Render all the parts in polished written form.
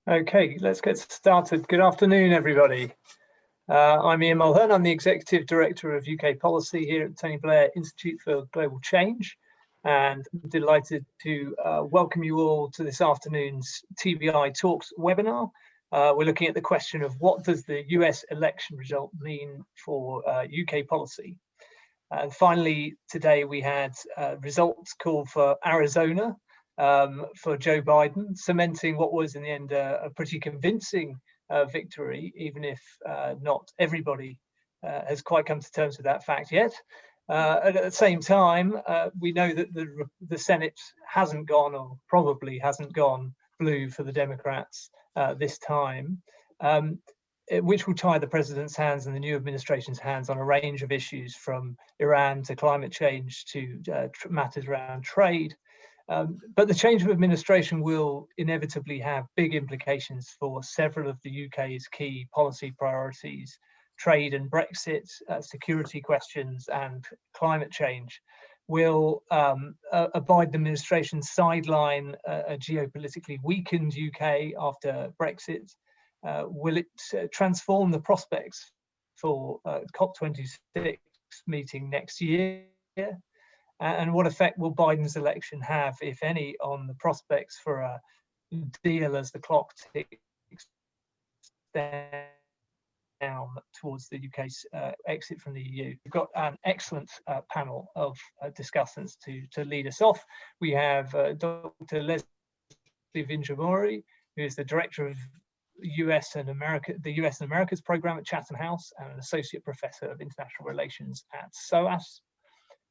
Okay, let's get started. Good afternoon, everybody. I'm Ian Mulheirn. I'm the Executive Director of UK Policy here at the Tony Blair Institute for Global Change, and I'm delighted to welcome you all to this afternoon's TBI Talks webinar. We're looking at the question of what does the US election result mean for UK policy. And finally, today we had results called for Arizona, for Joe Biden, cementing what was in the end a pretty convincing victory, even if not everybody has quite come to terms with that fact yet. At the same time, we know that the Senate hasn't gone, or probably hasn't gone, blue for the Democrats this time, which will tie the president's hands and the new administration's hands on a range of issues, from Iran to climate change to matters around trade. But the change of administration will inevitably have big implications for several of the UK's key policy priorities: trade and Brexit, security questions, and climate change. Will a Biden administration sideline a geopolitically weakened UK after Brexit? Will it transform the prospects for COP26 meeting next year? And what effect will Biden's election have, if any, on the prospects for a deal as the clock ticks down towards the UK's exit from the EU? We've got an excellent panel of discussants to lead us off. We have Dr. Leslie Vinjamuri, who is the Director of the US and Americas program at Chatham House and an Associate Professor of International Relations at SOAS.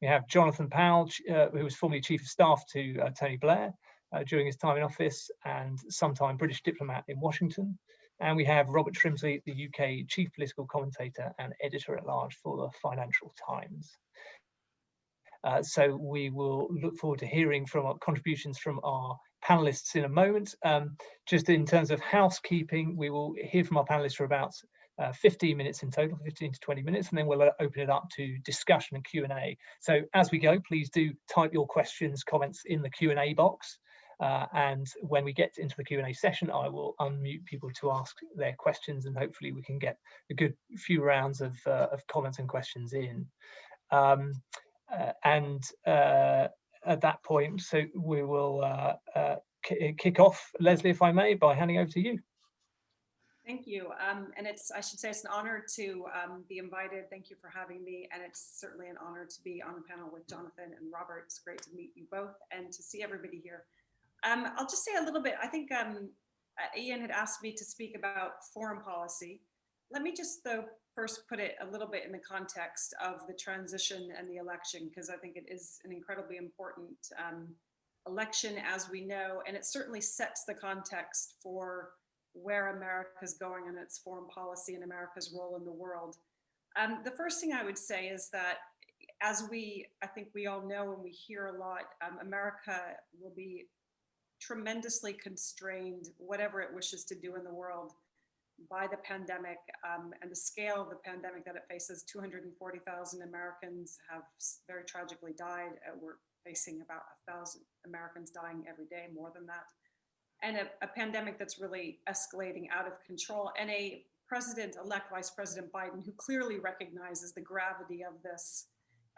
We have Jonathan Powell, who was formerly Chief of Staff to Tony Blair during his time in office and sometime British diplomat in Washington. And we have Robert Shrimsley, the UK Chief Political Commentator and Editor-at-Large for the Financial Times. So we will look forward to hearing from our contributions from our panelists in a moment. Just in terms of housekeeping, we will hear from our panelists for about 15 minutes in total, 15 to 20 minutes, and then we'll open it up to discussion and Q&A. So as we go, please do type your questions, comments in the Q&A box. And when we get into the Q&A session, I will unmute people to ask their questions, and hopefully we can get a good few rounds of comments and questions in. At that point, so we will kick off, Leslie, if I may, by handing over to you. Thank you. And I should say it's an honor to be invited. Thank you for having me. And it's certainly an honor to be on the panel with Jonathan and Robert. It's great to meet you both and to see everybody here. I'll just say a little bit. I think Ian had asked me to speak about foreign policy. Let me just, though, first put it a little bit in the context of the transition and the election, because I think it is an incredibly important election, as we know, and it certainly sets the context for where America's going and its foreign policy and America's role in the world. The first thing I would say is that, as I think we all know and we hear a lot, America will be tremendously constrained, whatever it wishes to do in the world, by the pandemic and the scale of the pandemic that it faces. 240,000 Americans have very tragically died. We're facing about 1,000 Americans dying every day, more than that. And a pandemic that's really escalating out of control, and a president-elect, Vice President Biden, who clearly recognizes the gravity of this,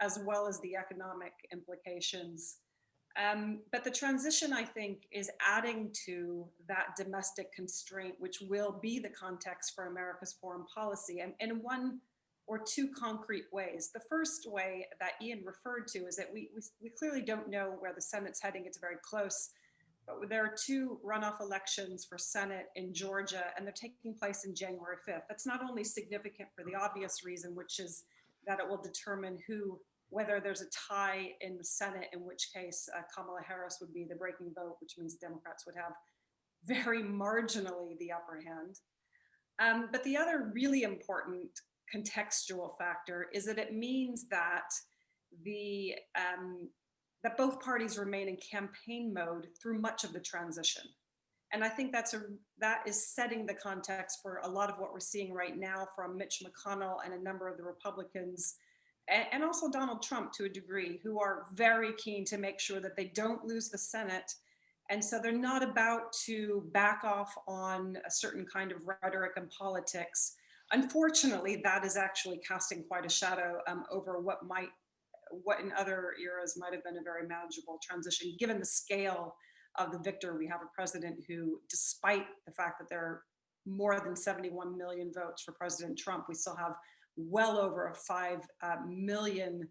as well as the economic implications. But the transition, I think, is adding to that domestic constraint, which will be the context for America's foreign policy, and in one or two concrete ways. The first way that Ian referred to is that we clearly don't know where the Senate's heading. It's very close. But there are two runoff elections for Senate in Georgia, and they're taking place in January 5th. That's not only significant for the obvious reason, which is that it will determine whether there's a tie in the Senate, in which case Kamala Harris would be the breaking vote, which means Democrats would have very marginally the upper hand. But the other really important contextual factor is that it means that that both parties remain in campaign mode through much of the transition. And I think that is setting the context for a lot of what we're seeing right now from Mitch McConnell and a number of the Republicans, and also Donald Trump to a degree, who are very keen to make sure that they don't lose the Senate And so they're not about to back off on a certain kind of rhetoric and politics. Unfortunately, that is actually casting quite a shadow over what in other eras might have been a very manageable transition, given the scale of the victor. We have a president who, despite the fact that there are more than 71 million votes for President Trump, we still have well over a 5 million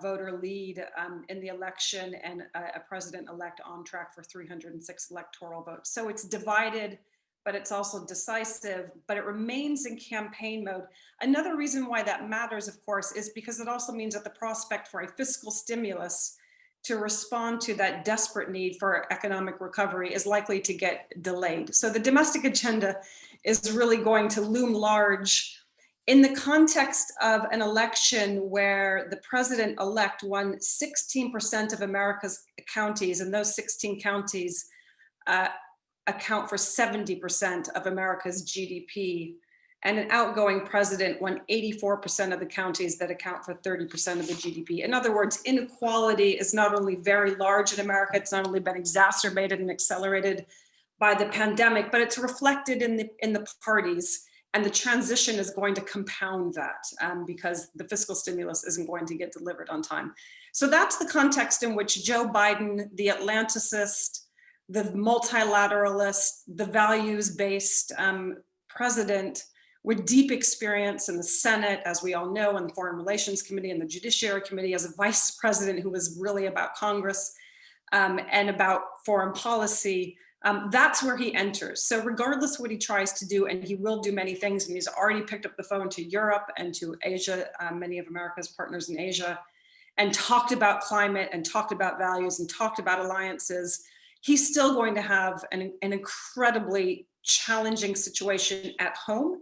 voter lead in the election, and a president-elect on track for 306 electoral votes. So it's divided, but it's also decisive, but it remains in campaign mode. Another reason why that matters, of course, is because it also means that the prospect for a fiscal stimulus to respond to that desperate need for economic recovery is likely to get delayed. So the domestic agenda is really going to loom large in the context of an election where the president-elect won 16% of America's counties, and those 16 counties account for 70% of America's GDP, and an outgoing president won 84% of the counties that account for 30% of the GDP. In other words, inequality is not only very large in America, it's not only been exacerbated and accelerated by the pandemic, but it's reflected in the parties. And the transition is going to compound that because the fiscal stimulus isn't going to get delivered on time. So that's the context in which Joe Biden, the Atlanticist, the multilateralist, the values-based president with deep experience in the Senate, as we all know, in the Foreign Relations Committee and the Judiciary Committee, as a vice president who was really about Congress and about foreign policy, that's where he enters. So regardless what he tries to do, and he will do many things, and he's already picked up the phone to Europe and to Asia, many of America's partners in Asia, and talked about climate and talked about values and talked about alliances, he's still going to have an incredibly challenging situation at home,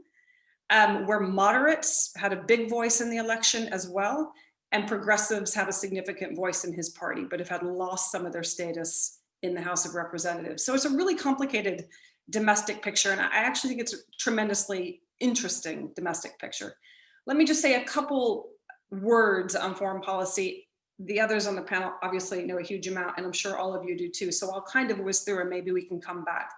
where moderates had a big voice in the election as well, and progressives have a significant voice in his party, but have had lost some of their status in the House of Representatives. So it's a really complicated domestic picture, and I actually think it's a tremendously interesting domestic picture. Let me just say a couple words on foreign policy. The others on the panel obviously know a huge amount, and I'm sure all of you do too, so I'll kind of whiz through and maybe we can come back.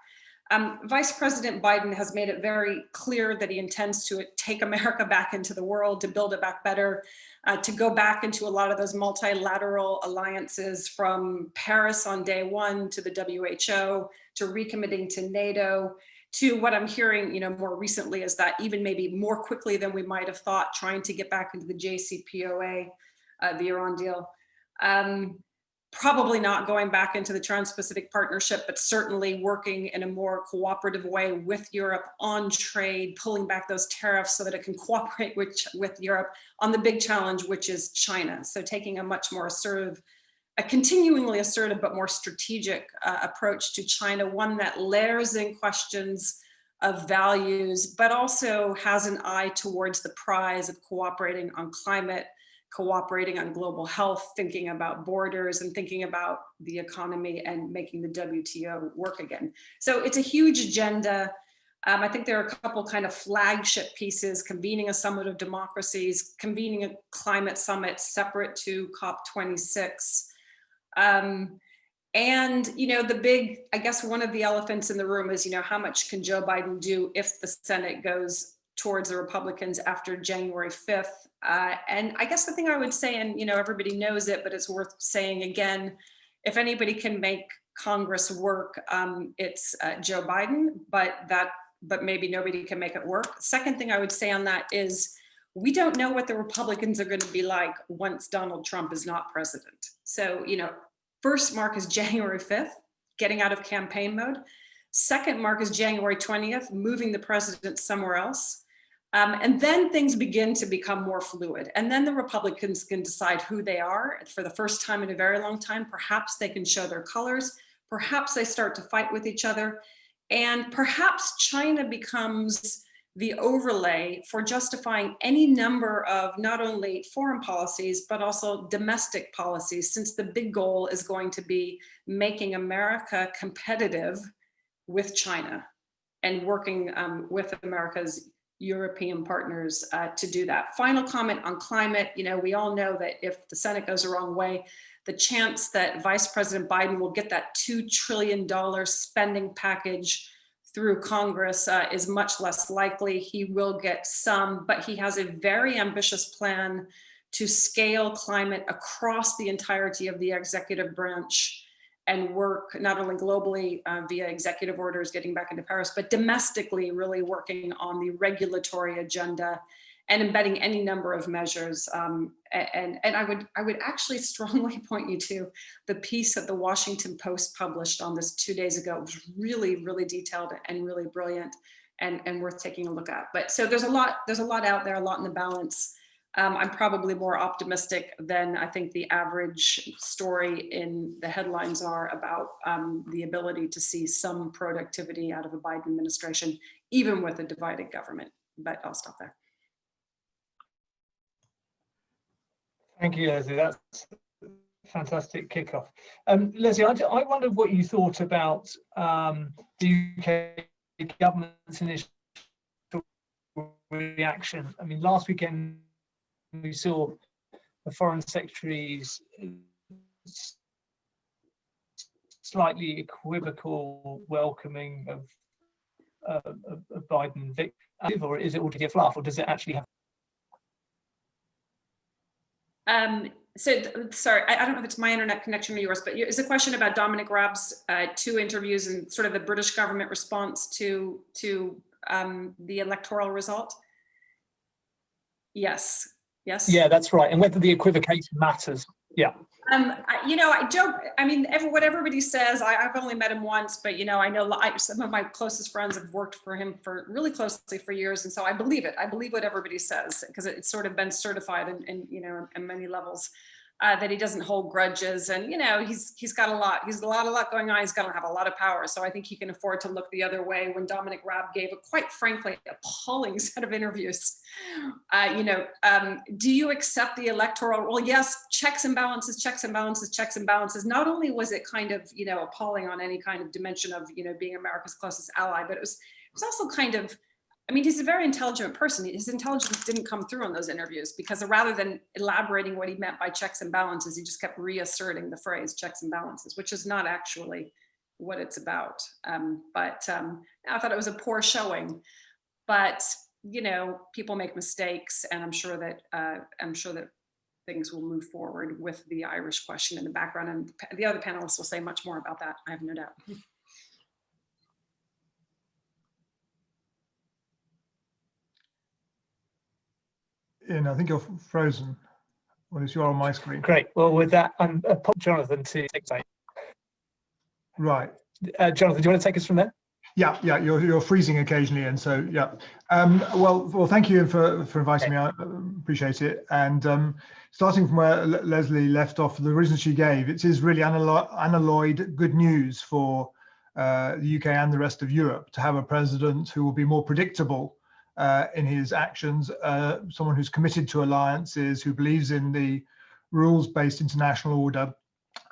Vice President Biden has made it very clear that he intends to take America back into the world, to build it back better, to go back into a lot of those multilateral alliances, from Paris on day one to the WHO, to recommitting to NATO, to what I'm hearing, more recently is that even maybe more quickly than we might have thought, trying to get back into the JCPOA, the Iran deal. Probably not going back into the Trans-Pacific Partnership, but certainly working in a more cooperative way with Europe on trade, pulling back those tariffs so that it can cooperate with Europe on the big challenge, which is China. So taking a much more assertive, a continuingly assertive but more strategic approach to China, one that layers in questions of values, but also has an eye towards the prize of cooperating on climate, cooperating on global health, thinking about borders, and thinking about the economy and making the WTO work again. So it's a huge agenda. I think there are a couple kind of flagship pieces: convening a summit of democracies, convening a climate summit separate to COP26. And, the big, I guess one of the elephants in the room is, how much can Joe Biden do if the Senate goes towards the Republicans after January 5th. And I guess the thing I would say, and everybody knows it, but it's worth saying again, if anybody can make Congress work, it's Joe Biden, but maybe nobody can make it work. Second thing I would say on that is, we don't know what the Republicans are going to be like once Donald Trump is not president. So, first mark is January 5th, getting out of campaign mode. Second mark is January 20th, moving the president somewhere else. And then things begin to become more fluid. And then the Republicans can decide who they are for the first time in a very long time. Perhaps they can show their colors. Perhaps they start to fight with each other. And perhaps China becomes the overlay for justifying any number of not only foreign policies, but also domestic policies, since the big goal is going to be making America competitive with China and working with America's European partners to do that. Final comment on climate. We all know that if the Senate goes the wrong way, the chance that Vice President Biden will get that $2 trillion spending package through Congress is much less likely. He will get some, but he has a very ambitious plan to scale climate across the entirety of the executive branch and work not only globally via executive orders getting back into Paris, but domestically really working on the regulatory agenda and embedding any number of measures. And I would actually strongly point you to the piece that the Washington Post published on this 2 days ago. It was really, really detailed and really brilliant and worth taking a look at. But so there's a lot out there, a lot in the balance. I'm probably more optimistic than I think the average story in the headlines are about the ability to see some productivity out of a Biden administration, even with a divided government. But I'll stop there. Thank you, Leslie. That's a fantastic kickoff. Leslie, I wondered what you thought about the UK government's initial reaction. I mean, last weekend we saw the Foreign Secretary's slightly equivocal welcoming of Biden victory, or is it already a fluff, or does it actually have? So sorry, I don't know if it's my internet connection or yours, but it's a question about Dominic Raab's 2 interviews and sort of the British government response to the electoral result. Yes. Yeah, that's right. And whether the equivocation matters. Yeah. You know, I mean, what everybody says, I've only met him once, but, you know, I know some of my closest friends have worked for him for really closely for years. And so I believe it. I believe what everybody says, because it's sort of been certified in you know, in many levels, that he doesn't hold grudges. And, you know, he's got a lot going on. He's going to have a lot of power. So I think he can afford to look the other way. When Dominic Raab gave a quite frankly appalling set of interviews, you know, do you accept the electoral? Well, yes, checks and balances. Not only was it kind of, you know, appalling on any kind of dimension of, you know, being America's closest ally, but it was also kind of, I mean, he's a very intelligent person. His intelligence didn't come through on those interviews, because rather than elaborating what he meant by checks and balances, he just kept reasserting the phrase checks and balances, which is not actually what it's about. I thought it was a poor showing, but, you know, people make mistakes, and I'm sure that things will move forward with the Irish question in the background, and the other panelists will say much more about that, I have no doubt. Ian, I think you're frozen. Well, you are on my screen. Great. Well, with that, I'm pop Jonathan to take it. Right. Jonathan, do you want to take us from there? Yeah. You're freezing occasionally, and so yeah. Well, thank you for inviting me. I appreciate it. And starting from where Leslie left off, the reason she gave, it is really unalloyed good news for the UK and the rest of Europe to have a president who will be more predictable in his actions, someone who's committed to alliances, who believes in the rules-based international order,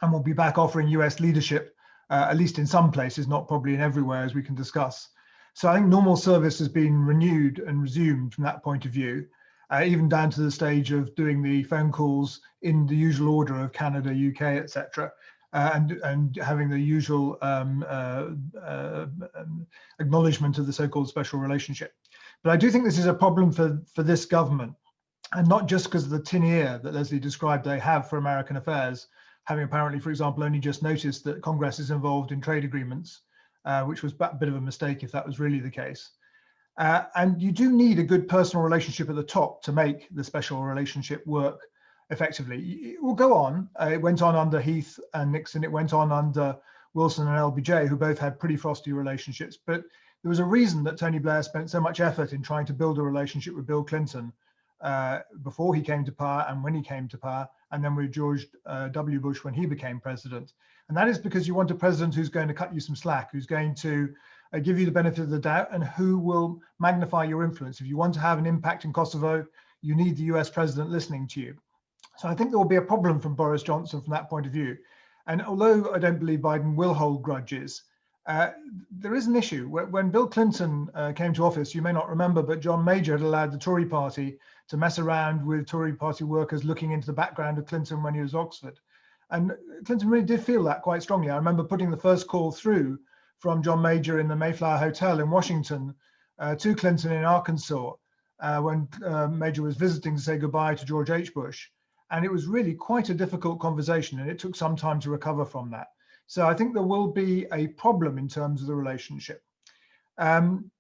and will be back offering US leadership, at least in some places, not probably in everywhere, as we can discuss. So I think normal service has been renewed and resumed from that point of view, even down to the stage of doing the phone calls in the usual order of Canada, UK, etc. And having the usual acknowledgement of the so-called special relationship. But I do think this is a problem for this government, and not just because of the tin ear that Leslie described they have for American affairs, having apparently, for example, only just noticed that Congress is involved in trade agreements, which was a bit of a mistake if that was really the case. And you do need a good personal relationship at the top to make the special relationship work effectively. It will go on. It went on under Heath and Nixon. It went on under Wilson and LBJ, who both had pretty frosty relationships. But there was a reason that Tony Blair spent so much effort in trying to build a relationship with Bill Clinton before he came to power and when he came to power, and then with George W. Bush when he became president. And that is because you want a president who's going to cut you some slack, who's going to give you the benefit of the doubt, and who will magnify your influence. If you want to have an impact in Kosovo, you need the US president listening to you. So I think there will be a problem from Boris Johnson from that point of view. And although I don't believe Biden will hold grudges, there is an issue. When Bill Clinton came to office, you may not remember, but John Major had allowed the Tory party to mess around with Tory party workers looking into the background of Clinton when he was at Oxford. And Clinton really did feel that quite strongly. I remember putting the first call through from John Major in the Mayflower Hotel in Washington to Clinton in Arkansas when Major was visiting to say goodbye to George H. Bush. And it was really quite a difficult conversation, and it took some time to recover from that. So I think there will be a problem in terms of the relationship. And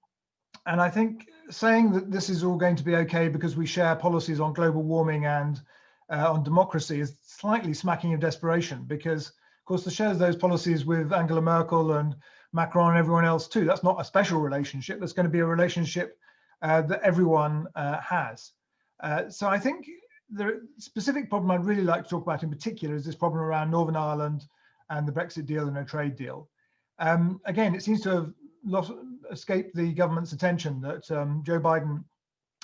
I think saying that this is all going to be okay because we share policies on global warming and on democracy is slightly smacking of desperation, because of course the shares those policies with Angela Merkel and Macron and everyone else too. That's not a special relationship. That's going to be a relationship that everyone has. So I think the specific problem I'd really like to talk about in particular is this problem around Northern Ireland and the Brexit deal and no trade deal. Again, it seems to have escaped the government's attention that Joe Biden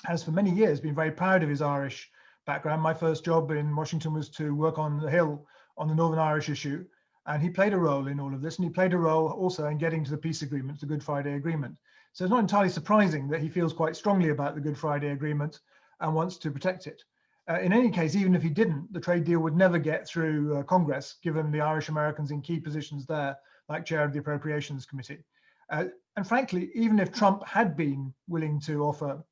has for many years been very proud of his Irish background. My first job in Washington was to work on the Hill on the Northern Irish issue. And he played a role in all of this. And he played a role also in getting to the peace agreement, the Good Friday Agreement. So it's not entirely surprising that he feels quite strongly about the Good Friday Agreement and wants to protect it. In any case, even if he didn't, the trade deal would never get through Congress, given the Irish Americans in key positions there, like chair of the Appropriations Committee. And frankly, even if Trump had been willing to offer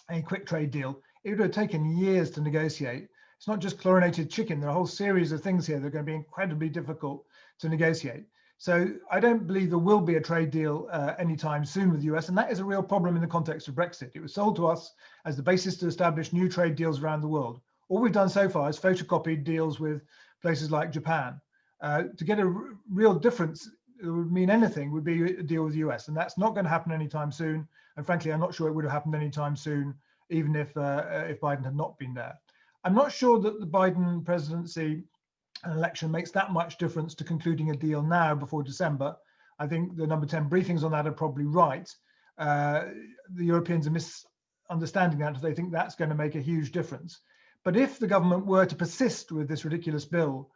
a quick trade deal, it would have taken years to negotiate. It's not just chlorinated chicken. There are a whole series of things here that are going to be incredibly difficult to negotiate. So I don't believe there will be a trade deal anytime soon with the US, and that is a real problem in the context of Brexit. It was sold to us as the basis to establish new trade deals around the world. All we've done so far is photocopied deals with places like Japan. To get a real difference, it would mean anything, would be a deal with the US, and that's not going to happen anytime soon. And frankly, I'm not sure it would have happened anytime soon, even if Biden had not been there. I'm not sure that the Biden presidency and election makes that much difference to concluding a deal now before December. I think the number 10 briefings on that are probably right. The Europeans are misunderstanding that if they think that's going to make a huge difference. But if the government were to persist with this ridiculous bill,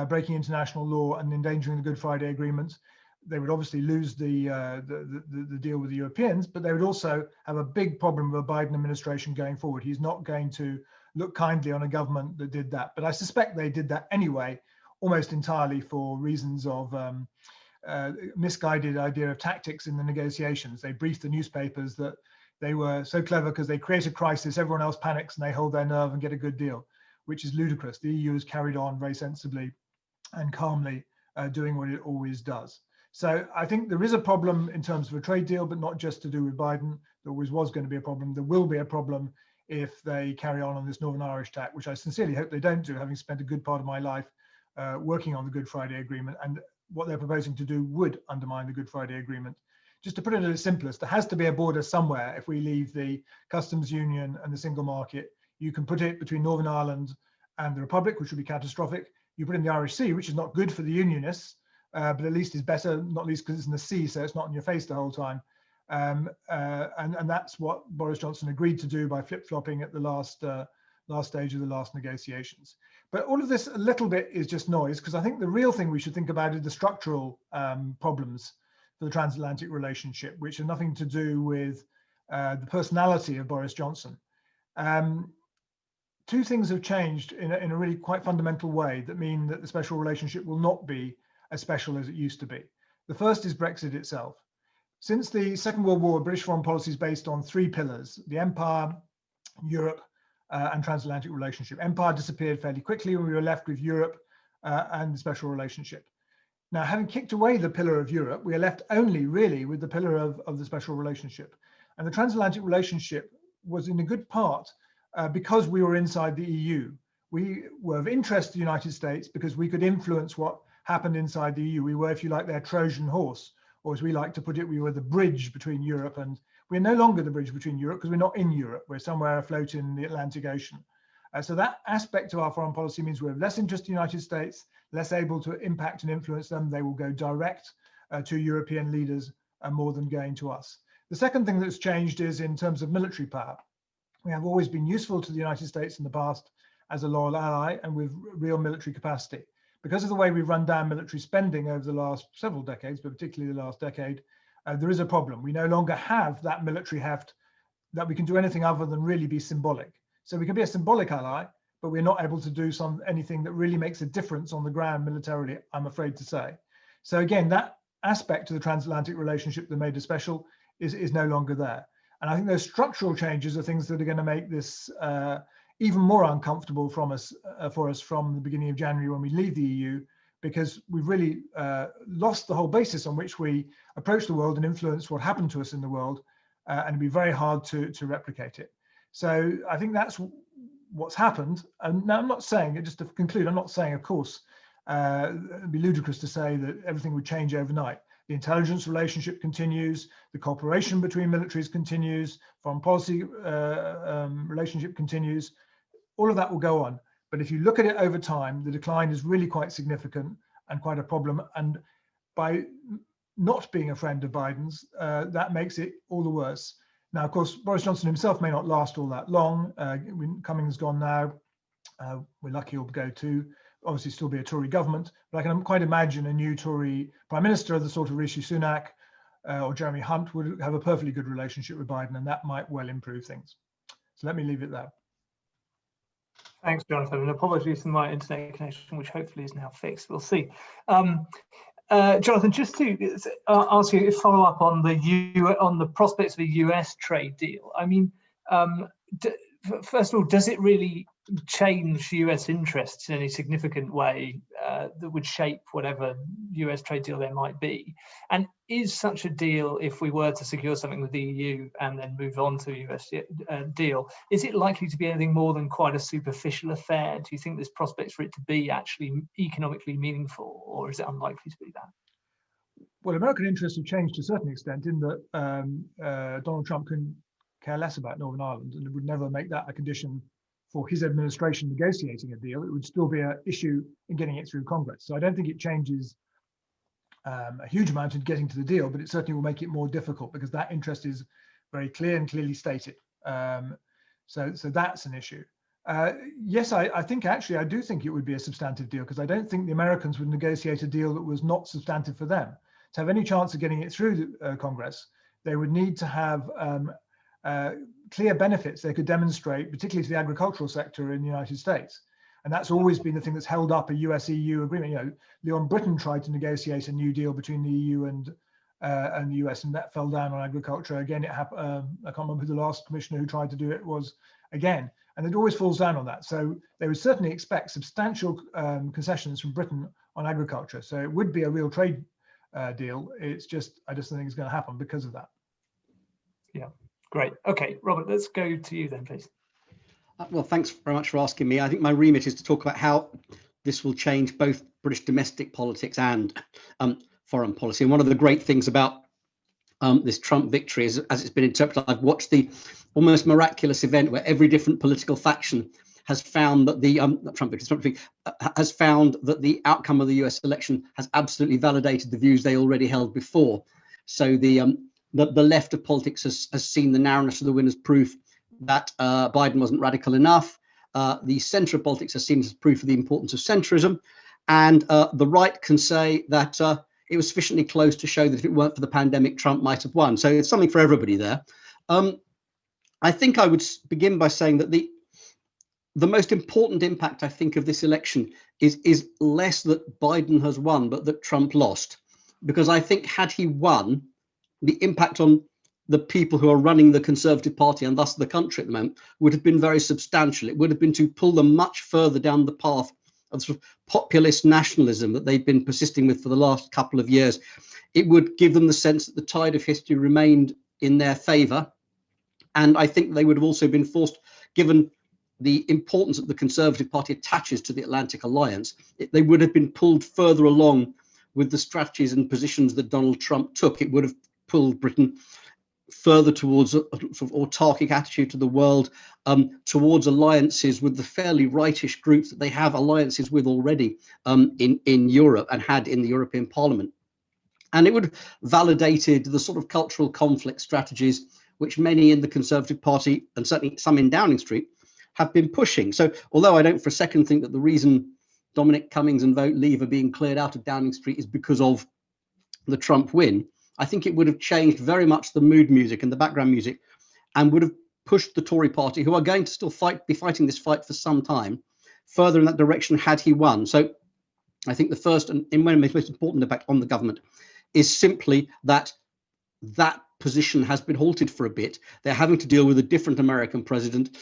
breaking international law and endangering the Good Friday Agreement, they would obviously lose the deal with the Europeans, but they would also have a big problem with a Biden administration going forward. He's not going to look kindly on a government that did that. But I suspect they did that anyway, almost entirely for reasons of misguided idea of tactics in the negotiations. They briefed the newspapers that they were so clever because they create a crisis, everyone else panics and they hold their nerve and get a good deal, which is ludicrous. The EU has carried on very sensibly and calmly doing what it always does. So I think there is a problem in terms of a trade deal, but not just to do with Biden. There always was going to be a problem. There will be a problem if they carry on this Northern Irish tack, which I sincerely hope they don't do, having spent a good part of my life working on the Good Friday Agreement. And what they're proposing to do would undermine the Good Friday Agreement. Just to put it at its simplest, there has to be a border somewhere if we leave the customs union and the single market. You can put it between Northern Ireland and the Republic, which would be catastrophic. You put in the Irish Sea, which is not good for the unionists, but at least is better, not least because it's in the sea, so it's not in your face the whole time. And that's what Boris Johnson agreed to do by flip-flopping at the last stage of the last negotiations. But all of this a little bit is just noise, because I think the real thing we should think about is the structural problems for the transatlantic relationship, which have nothing to do with the personality of Boris Johnson. Two things have changed in a really quite fundamental way that mean that the special relationship will not be as special as it used to be. The first is Brexit itself. Since the Second World War, British foreign policy is based on three pillars: the Empire, Europe, and transatlantic relationship. Empire disappeared fairly quickly when we were left with Europe and the special relationship. Now, having kicked away the pillar of Europe, we are left only really with the pillar of the special relationship. And the transatlantic relationship was in a good part because we were inside the EU. We were of interest to the United States because we could influence what happened inside the EU. We were, if you like, their Trojan horse, or as we like to put it, we were the bridge between Europe, and we're no longer the bridge between Europe because we're not in Europe. We're somewhere afloat in the Atlantic Ocean. So that aspect of our foreign policy means we're of less interest to the United States, less able to impact and influence them. They will go direct to European leaders more than going to us. The second thing that's changed is in terms of military power. We have always been useful to the United States in the past as a loyal ally and with real military capacity. Because of the way we've run down military spending over the last several decades, but particularly the last decade, there is a problem. We no longer have that military heft that we can do anything other than really be symbolic. So we can be a symbolic ally, but we're not able to do anything that really makes a difference on the ground militarily, I'm afraid to say. So again, that aspect of the transatlantic relationship that made it special is no longer there. And I think those structural changes are things that are going to make this even more uncomfortable for us from the beginning of January when we leave the EU, because we've really lost the whole basis on which we approach the world and influence what happened to us in the world, and it'd be very hard to replicate it. So I think that's what's happened. And now I'm not saying, just to conclude, I'm not saying, of course, it'd be ludicrous to say that everything would change overnight. The intelligence relationship continues, the cooperation between militaries continues, foreign policy relationship continues, all of that will go on. But if you look at it over time, the decline is really quite significant and quite a problem. And by not being a friend of Biden's, that makes it all the worse. Now, of course, Boris Johnson himself may not last all that long. Cummings gone now. We're lucky he'll go too. Obviously still be a Tory government, but I can quite imagine a new Tory Prime Minister, the sort of Rishi Sunak or Jeremy Hunt, would have a perfectly good relationship with Biden, and that might well improve things. So let me leave it there. Thanks, Jonathan, and apologies for my internet connection, which hopefully is now fixed. We'll see. Jonathan, just to ask you a follow up on the prospects of a US trade deal. I mean, first of all, does it really change US interests in any significant way that would shape whatever US trade deal there might be? And is such a deal, if we were to secure something with the EU and then move on to a US deal, is it likely to be anything more than quite a superficial affair? Do you think there's prospects for it to be actually economically meaningful, or is it unlikely to be that? Well, American interests have changed to a certain extent in that Donald Trump can care less about Northern Ireland and would never make that a condition for his administration negotiating a deal. It would still be an issue in getting it through Congress. So I don't think it changes a huge amount in getting to the deal, but it certainly will make it more difficult because that interest is very clear and clearly stated. So that's an issue. Yes, I think actually I do think it would be a substantive deal, because I don't think the Americans would negotiate a deal that was not substantive for them. To have any chance of getting it through Congress, they would need to have clear benefits they could demonstrate, particularly to the agricultural sector in the United States. And that's always been the thing that's held up a US-EU agreement. You know, Leon Britton tried to negotiate a new deal between the EU and the US, and that fell down on agriculture. Again, it happened. I can't remember who the last commissioner who tried to do it was again, and it always falls down on that. So they would certainly expect substantial concessions from Britain on agriculture. So it would be a real trade deal. It's just, I just don't think it's going to happen because of that. Yeah. Great. Okay, Robert, let's go to you then, please. Well, thanks very much for asking me. I think my remit is to talk about how this will change both British domestic politics and foreign policy. And one of the great things about this Trump victory is, as it's been interpreted, I've watched the almost miraculous event where every different political faction has found that the has found that the outcome of the US election has absolutely validated the views they already held before. So the left of politics has seen the narrowness of the win as proof that Biden wasn't radical enough. The centre of politics has seen it as proof of the importance of centrism. And the right can say that it was sufficiently close to show that if it weren't for the pandemic, Trump might have won. So it's something for everybody there. I think I would begin by saying that the most important impact, I think, of this election is less that Biden has won, but that Trump lost. Because I think had he won, the impact on the people who are running the Conservative Party and thus the country at the moment would have been very substantial. It would have been to pull them much further down the path of sort of populist nationalism that they've been persisting with for the last couple of years. It would give them the sense that the tide of history remained in their favour. And I think they would have also been forced, given the importance that the Conservative Party attaches to the Atlantic Alliance, they would have been pulled further along with the strategies and positions that Donald Trump took. It would have pulled Britain further towards a sort of autarkic attitude to the world, towards alliances with the fairly rightish groups that they have alliances with already in Europe and had in the European Parliament. And it would have validated the sort of cultural conflict strategies which many in the Conservative Party, and certainly some in Downing Street, have been pushing. So although I don't for a second think that the reason Dominic Cummings and Vote Leave are being cleared out of Downing Street is because of the Trump win, I think it would have changed very much the mood music and the background music, and would have pushed the Tory party, who are going to still be fighting this fight for some time, further in that direction had he won. So I think the first and in one of the most important impact on the government is simply that that position has been halted for a bit. They're having to deal with a different American president,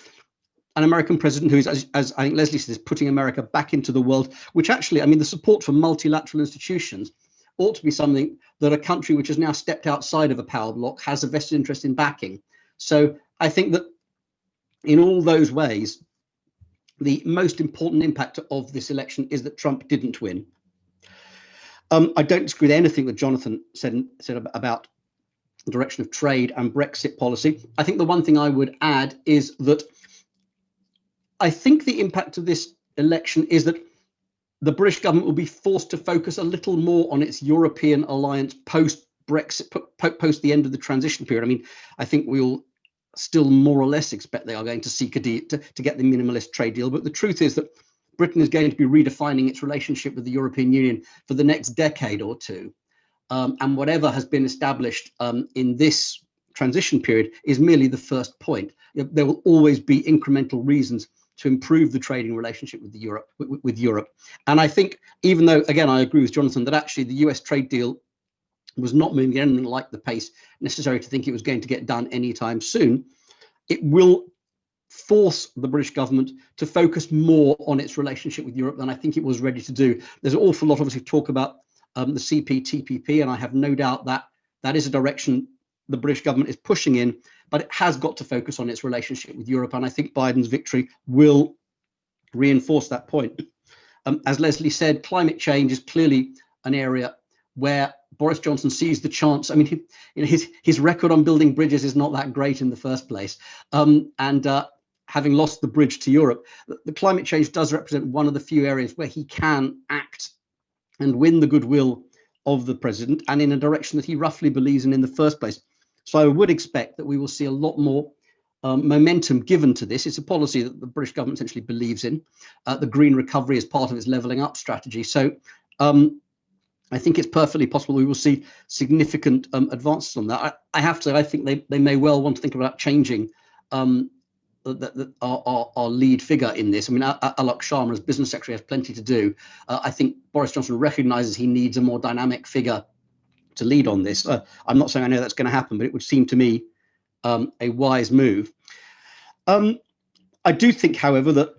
an American president who is, as I think Leslie says, putting America back into the world, which actually, I mean, the support for multilateral institutions ought to be something that a country which has now stepped outside of a power bloc has a vested interest in backing. So I think that in all those ways, the most important impact of this election is that Trump didn't win. I don't disagree with anything that Jonathan said about the direction of trade and Brexit policy. I think the one thing I would add is that I think the impact of this election is that the British government will be forced to focus a little more on its European alliance post-Brexit, post the end of the transition period. I mean, I think we all still more or less expect they are going to seek a deal to get the minimalist trade deal. But the truth is that Britain is going to be redefining its relationship with the European Union for the next decade or two. And whatever has been established in this transition period is merely the first point. There will always be incremental reasons to improve the trading relationship with Europe. And I think, even though, again, I agree with Jonathan that actually the US trade deal was not moving anything like the pace necessary to think it was going to get done anytime soon, it will force the British government to focus more on its relationship with Europe than I think it was ready to do. There's an awful lot, obviously, talk about the CPTPP, and I have no doubt that that is a direction the British government is pushing in, but it has got to focus on its relationship with Europe. And I think Biden's victory will reinforce that point. As Leslie said, climate change is clearly an area where Boris Johnson sees the chance. I mean, his record on building bridges is not that great in the first place. Having lost the bridge to Europe, the climate change does represent one of the few areas where he can act and win the goodwill of the president, and in a direction that he roughly believes in the first place. So I would expect that we will see a lot more momentum given to this. It's a policy that the British government essentially believes in. The green recovery is part of its levelling up strategy. So I think it's perfectly possible we will see significant advances on that. I have to say, I think they may well want to think about changing our lead figure in this. I mean, Alok Sharma as business secretary has plenty to do. I think Boris Johnson recognises he needs a more dynamic figure to lead on this. I'm not saying I know that's going to happen, but it would seem to me a wise move. I do think, however, that,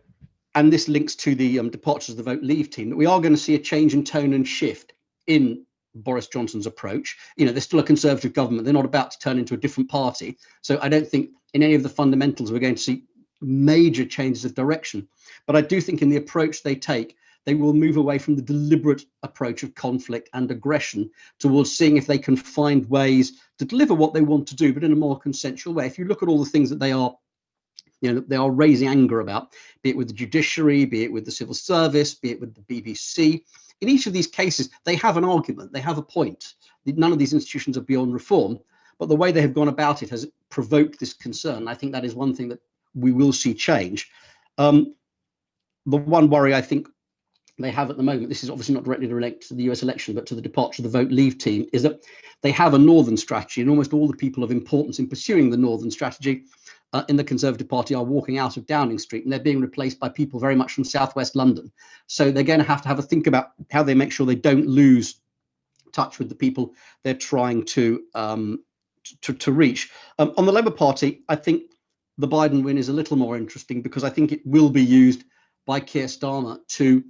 and this links to the departures of the Vote Leave team, that we are going to see a change in tone and shift in Boris Johnson's approach. You know, they're still a Conservative government. They're not about to turn into a different party. So I don't think in any of the fundamentals we're going to see major changes of direction. But I do think in the approach they take, they will move away from the deliberate approach of conflict and aggression towards seeing if they can find ways to deliver what they want to do, but in a more consensual way. If you look at all the things that they are, you know, they are raising anger about, be it with the judiciary, be it with the civil service, be it with the BBC, in each of these cases, they have an argument, they have a point. None of these institutions are beyond reform, but the way they have gone about it has provoked this concern. I think that is one thing that we will see change. The one worry I think they have at the moment, this is obviously not directly related to the US election, but to the departure of the Vote Leave team, is that they have a northern strategy, and almost all the people of importance in pursuing the northern strategy in the Conservative Party are walking out of Downing Street, and they're being replaced by people very much from southwest London. So they're going to have a think about how they make sure they don't lose touch with the people they're trying to reach. On the Labour Party, I think the Biden win is a little more interesting because I think it will be used by Keir Starmer to,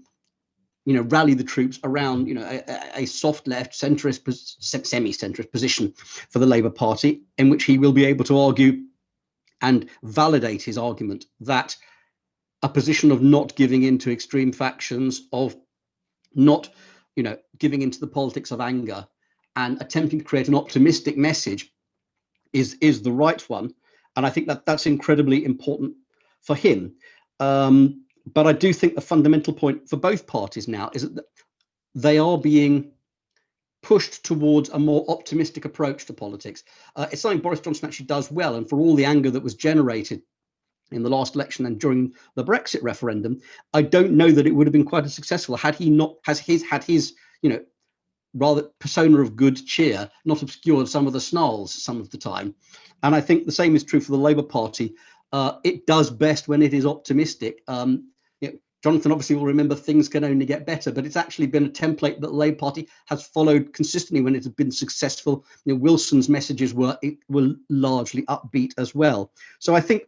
you know, rally the troops around, you know, a soft left, centrist, semi-centrist position for the Labour Party, in which he will be able to argue and validate his argument that a position of not giving in to extreme factions, of not, you know, giving into the politics of anger and attempting to create an optimistic message is the right one. And I think that that's incredibly important for him. But I do think the fundamental point for both parties now is that they are being pushed towards a more optimistic approach to politics. It's something Boris Johnson actually does well, and for all the anger that was generated in the last election and during the Brexit referendum, I don't know that it would have been quite as successful had he not had his you know, rather persona of good cheer not obscured some of the snarls some of the time. And I think the same is true for the Labour Party. It does best when it is optimistic. You know, Jonathan obviously will remember things can only get better, but it's actually been a template that the Labour Party has followed consistently when it has been successful. Wilson's messages were largely upbeat as well. So I think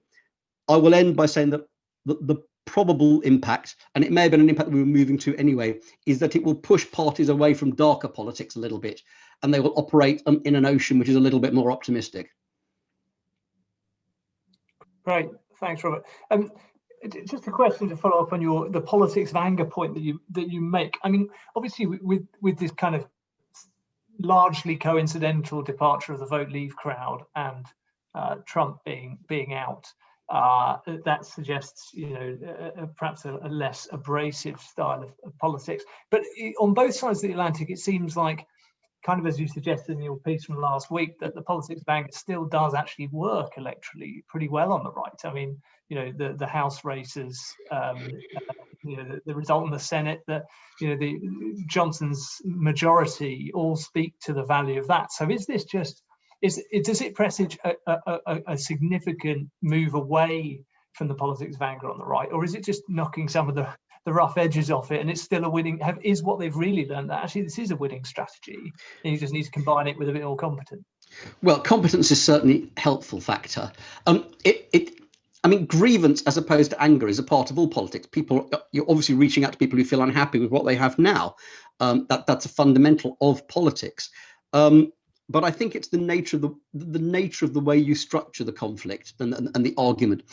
I will end by saying that the probable impact, and it may have been an impact that we were moving to anyway, is that it will push parties away from darker politics a little bit, and they will operate in an ocean which is a little bit more optimistic. Great, thanks, Robert. Just a question to follow up on the politics of anger point that you make. I mean, obviously, with this kind of largely coincidental departure of the Vote Leave crowd and Trump being out, that suggests, perhaps a less abrasive style of politics. But on both sides of the Atlantic, it seems like, kind of as you suggested in your piece from last week, that the politics of anger still does actually work electorally pretty well on the right. I mean, the House races, the result in the Senate, the Johnson's majority all speak to the value of that. So is this just, does it presage a significant move away from the politics of anger on the right, or is it just knocking some of the rough edges off it, and it's still a winning, is what they've really learned that actually this is a winning strategy, and you just need to combine it with a bit more competence? Well, competence is certainly a helpful factor. I mean, grievance as opposed to anger is a part of all politics. You're obviously reaching out to people who feel unhappy with what they have now. That's a fundamental of politics. But I think it's the nature of the way you structure the conflict and the argument,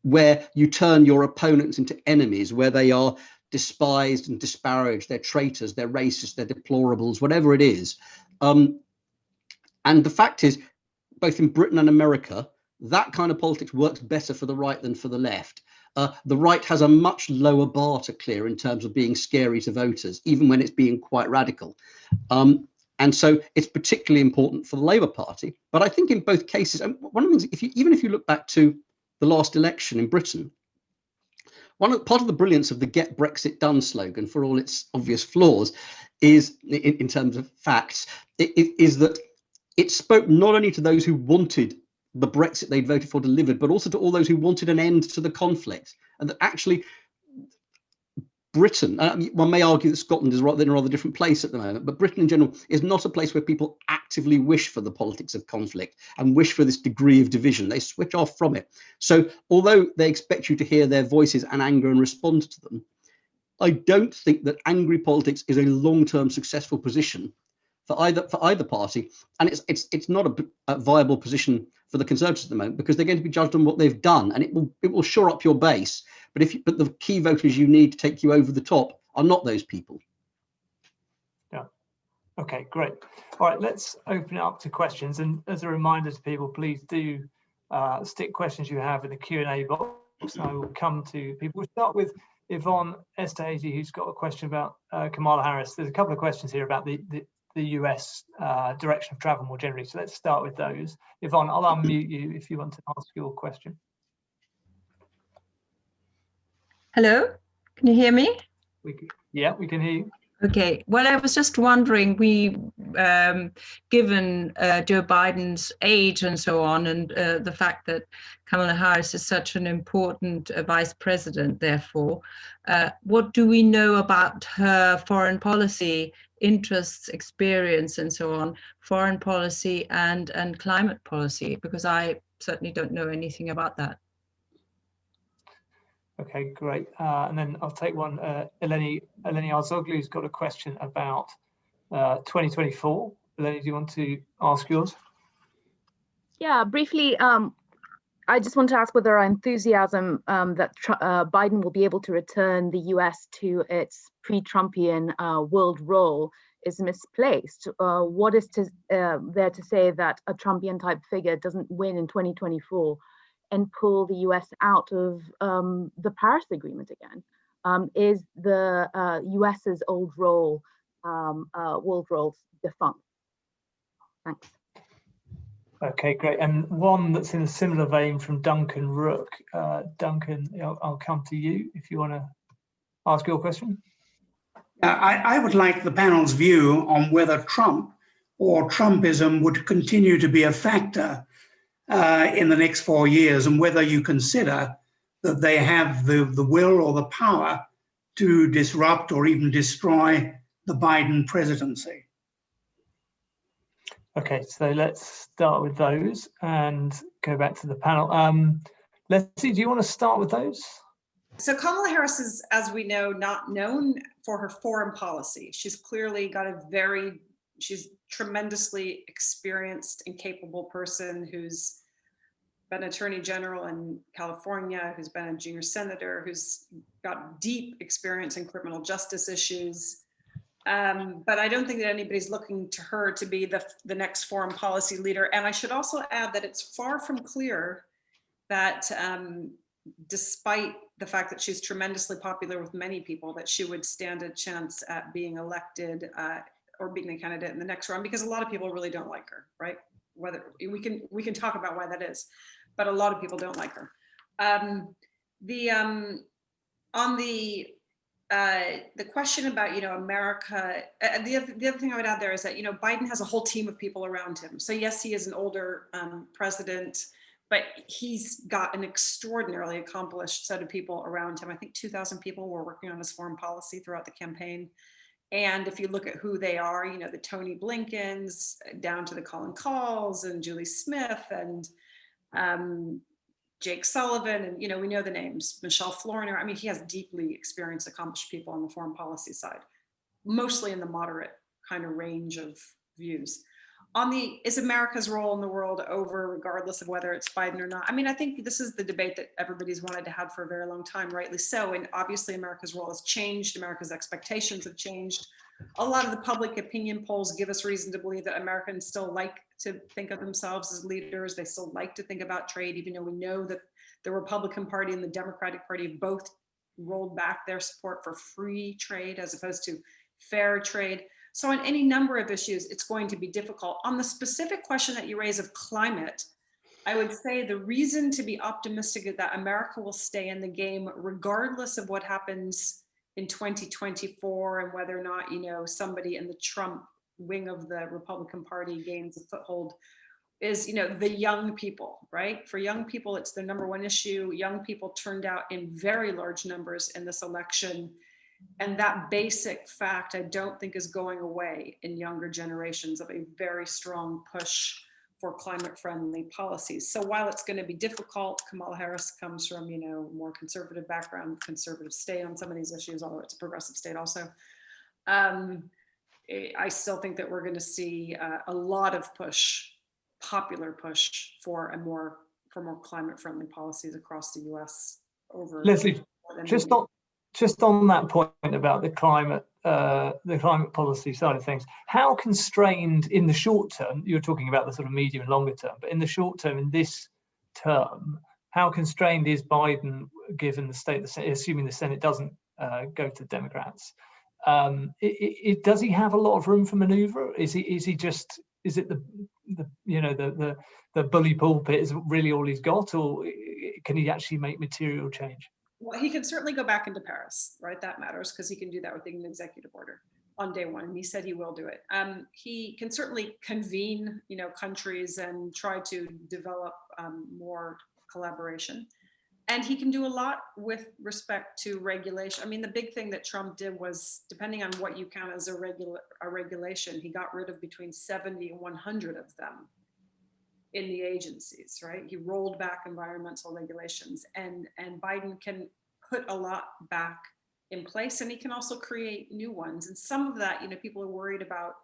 where you turn your opponents into enemies, where they are despised and disparaged, they're traitors, they're racist, they're deplorables, whatever it is. And the fact is, both in Britain and America, that kind of politics works better for the right than for the left. The right has a much lower bar to clear in terms of being scary to voters, even when it's being quite radical. And so it's particularly important for the Labour Party. But I think in both cases, and one of the things, even if you look back to the last election in Britain, part of the brilliance of the "Get Brexit Done" slogan, for all its obvious flaws, is in terms of facts, is that it spoke not only to those who wanted the Brexit they'd voted for delivered, but also to all those who wanted an end to the conflict, and that actually Britain, one may argue that Scotland is in a rather different place at the moment, but Britain in general is not a place where people actively wish for the politics of conflict and wish for this degree of division. They switch off from it. So although they expect you to hear their voices and anger and respond to them, I don't think that angry politics is a long-term successful position for either party, and it's not a viable position for the Conservatives at the moment, because they're going to be judged on what they've done, and it will shore up your base. But the key voters you need to take you over the top are not those people. Yeah. Okay, great. All right, let's open it up to questions. And as a reminder to people, please do stick questions you have in the Q&A box. I will come to people. We'll start with Yvonne Eszterhazy, who's got a question about Kamala Harris. There's a couple of questions here about the US direction of travel more generally. So let's start with those. Yvonne, I'll unmute you if you want to ask your question. Hello, can you hear me? Yeah, we can hear you. Okay, well, I was just wondering, given Joe Biden's age and so on, and the fact that Kamala Harris is such an important vice president, therefore, what do we know about her foreign policy interests, experience, and so on, foreign policy and climate policy? Because I certainly don't know anything about that. Okay, great. And then I'll take one. Eleni Arzoglou's got a question about 2024. Eleni, do you want to ask yours? Yeah, briefly, I just want to ask whether our enthusiasm that Biden will be able to return the US to its pre-Trumpian world role is misplaced. What is there to say that a Trumpian type figure doesn't win in 2024 and pull the US out of the Paris Agreement again? Is the US's old role, world role, defunct? Thanks. Okay, great. And one that's in a similar vein from Duncan Rooke. Duncan, I'll come to you if you want to ask your question. I would like the panel's view on whether Trump or Trumpism would continue to be a factor in the next 4 years, and whether you consider that they have the will or the power to disrupt or even destroy the Biden presidency? Okay, so let's start with those and go back to the panel. Leslie, do you want to start with those? So Kamala Harris is, as we know, not known for her foreign policy. She's clearly got she's tremendously experienced and capable person who's been Attorney General in California, who's been a junior senator, who's got deep experience in criminal justice issues. But I don't think that anybody's looking to her to be the next foreign policy leader. And I should also add that it's far from clear that despite the fact that she's tremendously popular with many people, that she would stand a chance at being elected or being a candidate in the next round, because a lot of people really don't like her, right? Whether we can talk about why that is, but a lot of people don't like her. The question about, America, the other thing I would add there is that, Biden has a whole team of people around him. So yes, he is an older president, but he's got an extraordinarily accomplished set of people around him. I think 2,000 people were working on his foreign policy throughout the campaign. And if you look at who they are, the Tony Blinkens down to the Colin Kauls and Julie Smith and Jake Sullivan, and we know the names, Michelle Flournoy. I mean, he has deeply experienced, accomplished people on the foreign policy side, mostly in the moderate kind of range of views. Is America's role in the world over, regardless of whether it's Biden or not? I mean, I think this is the debate that everybody's wanted to have for a very long time, rightly so. And obviously America's role has changed. America's expectations have changed. A lot of the public opinion polls give us reason to believe that Americans still like to think of themselves as leaders. They still like to think about trade, even though we know that the Republican Party and the Democratic Party have both rolled back their support for free trade as opposed to fair trade. So on any number of issues, it's going to be difficult. On the specific question that you raise of climate, I would say the reason to be optimistic is that America will stay in the game regardless of what happens in 2024 and whether or not, somebody in the Trump wing of the Republican Party gains a foothold, is, the young people, right? For young people, it's the number one issue. Young people turned out in very large numbers in this election. And that basic fact, I don't think is going away in younger generations, of a very strong push for climate-friendly policies. So while it's going to be difficult, Kamala Harris comes from, more conservative background, conservative state on some of these issues, although it's a progressive state also. I still think that we're going to see a lot of popular push for more climate-friendly policies across the U.S. over. Leslie, just on that point about the climate policy side of things, how constrained in the short term, you're talking about the sort of medium and longer term, but in the short term, in this term, how constrained is Biden given the state, assuming the Senate doesn't go to the Democrats? Does he have a lot of room for maneuver? Is it the bully pulpit is really all he's got, or can he actually make material change? Well, he can certainly go back into Paris, right? That matters because he can do that with an executive order on day one, and he said he will do it. He can certainly convene, countries and try to develop more collaboration, and he can do a lot with respect to regulation. I mean, the big thing that Trump did was, depending on what you count as a regulation, he got rid of between 70 and 100 of them in the agencies, right? He rolled back environmental regulations, and Biden can put a lot back in place, and he can also create new ones. And some of that, people are worried about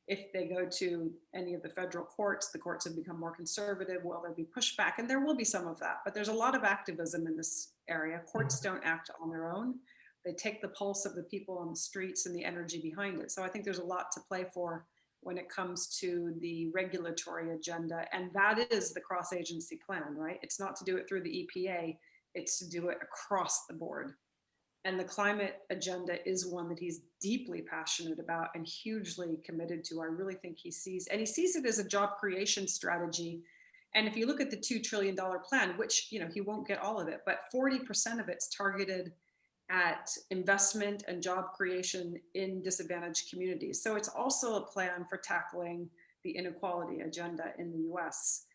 if they go to any of the federal courts, the courts have become more conservative, will there be pushback? And there will be some of that, but there's a lot of activism in this area. Courts don't act on their own. They take the pulse of the people on the streets and the energy behind it. So I think there's a lot to play for when it comes to the regulatory agenda. And that is the cross-agency plan, right? It's not to do it through the EPA, it's to do it across the board. And the climate agenda is one that he's deeply passionate about and hugely committed to. I really think he sees it as a job creation strategy. And if you look at the $2 trillion plan, which, he won't get all of it, but 40% of it's targeted at investment and job creation in disadvantaged communities. So it's also a plan for tackling the inequality agenda in the US.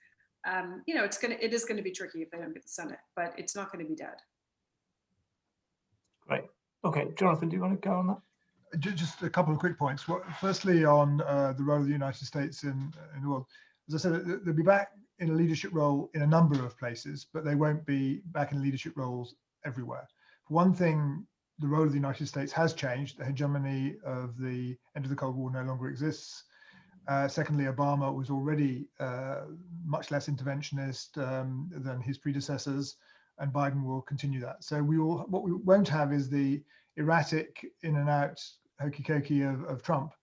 It is going to be tricky if they don't get the Senate, but it's not going to be dead. Great. Okay, Jonathan, do you want to go on that? Just a couple of quick points. Firstly, on the role of the United States in the world. As I said, they'll be back in a leadership role in a number of places, but they won't be back in leadership roles everywhere. For one thing, the role of the United States has changed. The hegemony of the end of the Cold War no longer exists. Secondly, Obama was already much less interventionist than his predecessors, and Biden will continue that. So what we won't have is the erratic in and out hokey cokey of Trump,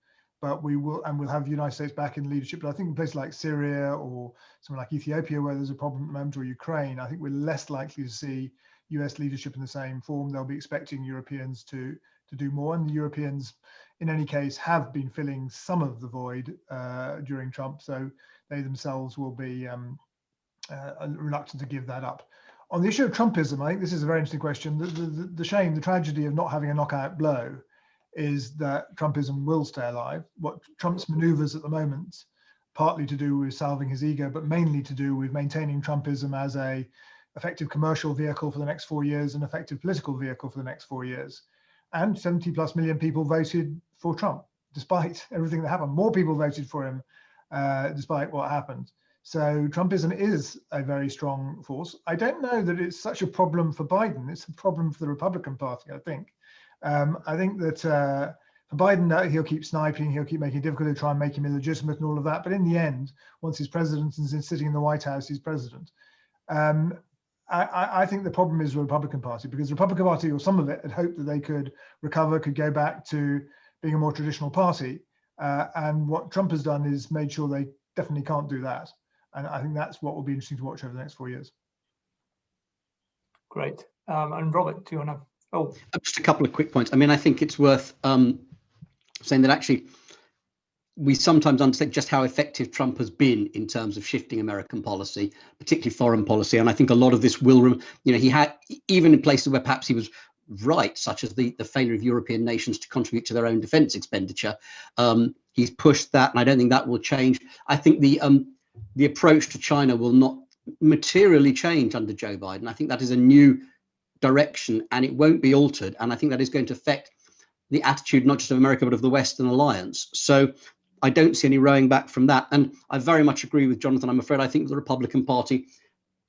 but we'll have the United States back in leadership. But I think in places like Syria or somewhere like Ethiopia, where there's a problem at the moment, or Ukraine, I think we're less likely to see US leadership in the same form. They'll be expecting Europeans to do more, and the Europeans, in any case, have been filling some of the void during Trump, so they themselves will be reluctant to give that up. On the issue of Trumpism, I think this is a very interesting question. The shame, the tragedy of not having a knockout blow is that Trumpism will stay alive. What Trump's maneuvers at the moment, partly to do with salving his ego, but mainly to do with maintaining Trumpism as a effective commercial vehicle for the next 4 years, an effective political vehicle for the next 4 years. And 70+ million people voted for Trump, despite everything that happened. More people voted for him, despite what happened. So Trumpism is a very strong force. I don't know that it's such a problem for Biden. It's a problem for the Republican Party, I think. I think that for Biden, he'll keep sniping, he'll keep making it difficult to try and make him illegitimate and all of that. But in the end, once he's president and is sitting in the White House, he's president. I think the problem is the Republican Party, because the Republican Party, or some of it, had hoped that they could recover, could go back to being a more traditional party. And what Trump has done is made sure they definitely can't do that. And I think that's what will be interesting to watch over the next 4 years. Great. And Robert, do you want to? Oh, just a couple of quick points. I mean, I think it's worth saying that actually we sometimes understand just how effective Trump has been in terms of shifting American policy, particularly foreign policy. And I think a lot of this will, he had, even in places where perhaps he was right, such as the failure of European nations to contribute to their own defense expenditure, he's pushed that, and I don't think that will change. I think the approach to China will not materially change under Joe Biden. I think that is a new direction, and it won't be altered. And I think that is going to affect the attitude, not just of America, but of the Western alliance. So I don't see any rowing back from that. And I very much agree with Jonathan. I'm afraid I think the Republican Party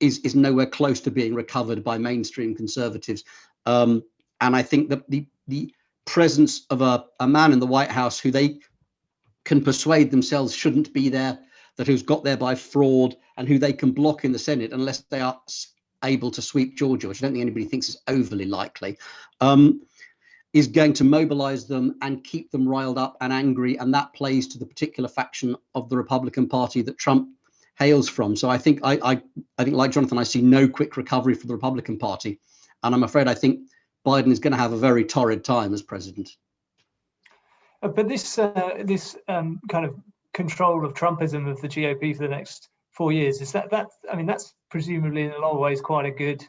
is nowhere close to being recovered by mainstream conservatives. And I think that the presence of a man in the White House who they can persuade themselves shouldn't be there, that who's got there by fraud, and who they can block in the Senate unless they are able to sweep Georgia, which I don't think anybody thinks is overly likely, is going to mobilize them and keep them riled up and angry. And that plays to the particular faction of the Republican Party that Trump hails from. So I think I think, like Jonathan, I see no quick recovery for the Republican Party. And I'm afraid I think Biden is going to have a very torrid time as president. But this kind of control of Trumpism of the GOP for the next 4 years, is that I mean, that's presumably in a lot of ways quite a good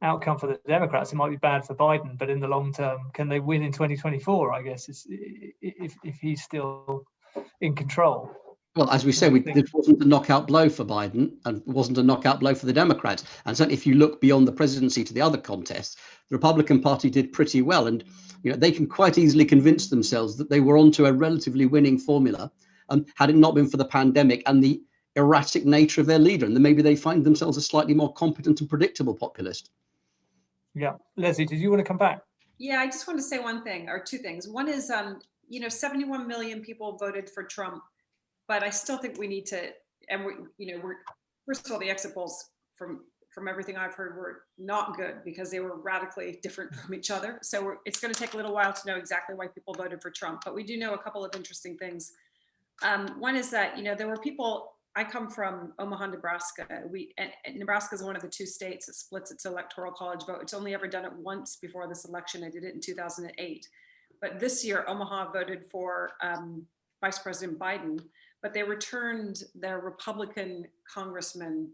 outcome for the Democrats. It might be bad for Biden, but in the long term, can they win in 2024? I guess if he's still in control. Well, as we say, this wasn't a knockout blow for Biden, and it wasn't a knockout blow for the Democrats. And certainly, if you look beyond the presidency to the other contests, the Republican Party did pretty well, and they can quite easily convince themselves that they were onto a relatively winning formula. Had it not been for the pandemic and the erratic nature of their leader, and then maybe they find themselves a slightly more competent and predictable populist. Yeah, Leslie, did you want to come back? Yeah, I just want to say one thing, or two things. One is, 71 million people voted for Trump, but I still think we need to, and we're first of all, the exit polls from everything I've heard were not good because they were radically different from each other. So it's going to take a little while to know exactly why people voted for Trump, but we do know a couple of interesting things. One is that, there were people. I come from Omaha, Nebraska. And Nebraska is one of the two states that splits its electoral college vote. It's only ever done it once before this election. I did it in 2008. But this year, Omaha voted for Vice President Biden, but they returned their Republican congressman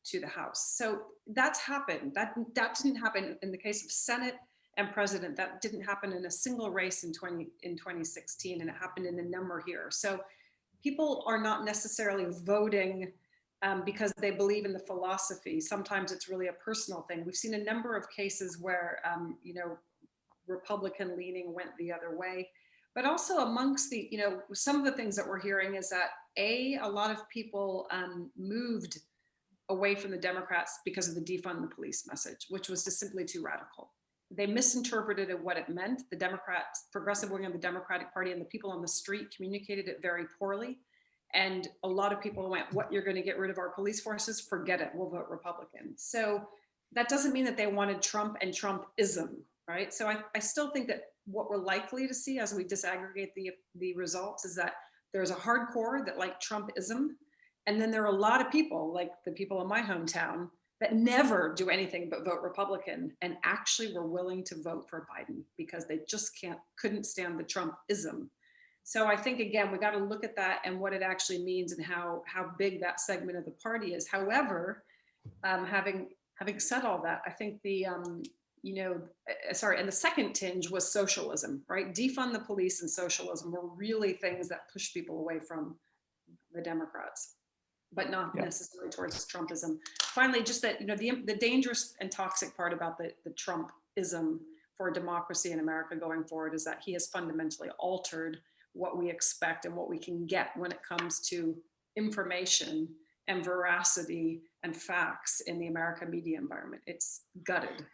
to the House. So that's happened. That didn't happen in the case of Senate and President. That didn't happen in a single race in 2016, and it happened in a number here. So people are not necessarily voting because they believe in the philosophy. Sometimes it's really a personal thing. We've seen a number of cases where, Republican leaning went the other way. But also amongst the, some of the things that we're hearing is that a lot of people moved away from the Democrats because of the defund the police message, which was just simply too radical. They misinterpreted what it meant. The Democrats, progressive wing of the Democratic Party, and the people on the street communicated it very poorly. And a lot of people went, what, you're going to get rid of our police forces? Forget it, we'll vote Republican. So that doesn't mean that they wanted Trump and Trumpism, right? So I still think that what we're likely to see as we disaggregate the results is that there's a hardcore that like Trumpism, and then there are a lot of people, like the people in my hometown, that never do anything but vote Republican and actually were willing to vote for Biden because they just couldn't stand the Trumpism. So I think, again, we got to look at that and what it actually means and how big that segment of the party is. However, having said all that, I think and the second tinge was socialism, right? Defund the police and socialism were really things that pushed people away from the Democrats, but not necessarily towards Trumpism. Finally, just that, the dangerous and toxic part about the Trumpism for democracy in America going forward is that he has fundamentally altered what we expect and what we can get when it comes to information and veracity and facts in the American media environment. It's gutted.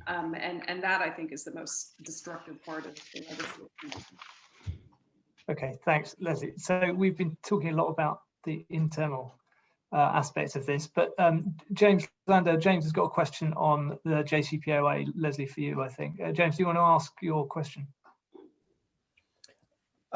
And that, I think, is the most destructive part of the legislation. Okay, thanks, Leslie. So we've been talking a lot about the internal aspects of this, but James has got a question on the JCPOA. Leslie, for you, I think. James, do you want to ask your question?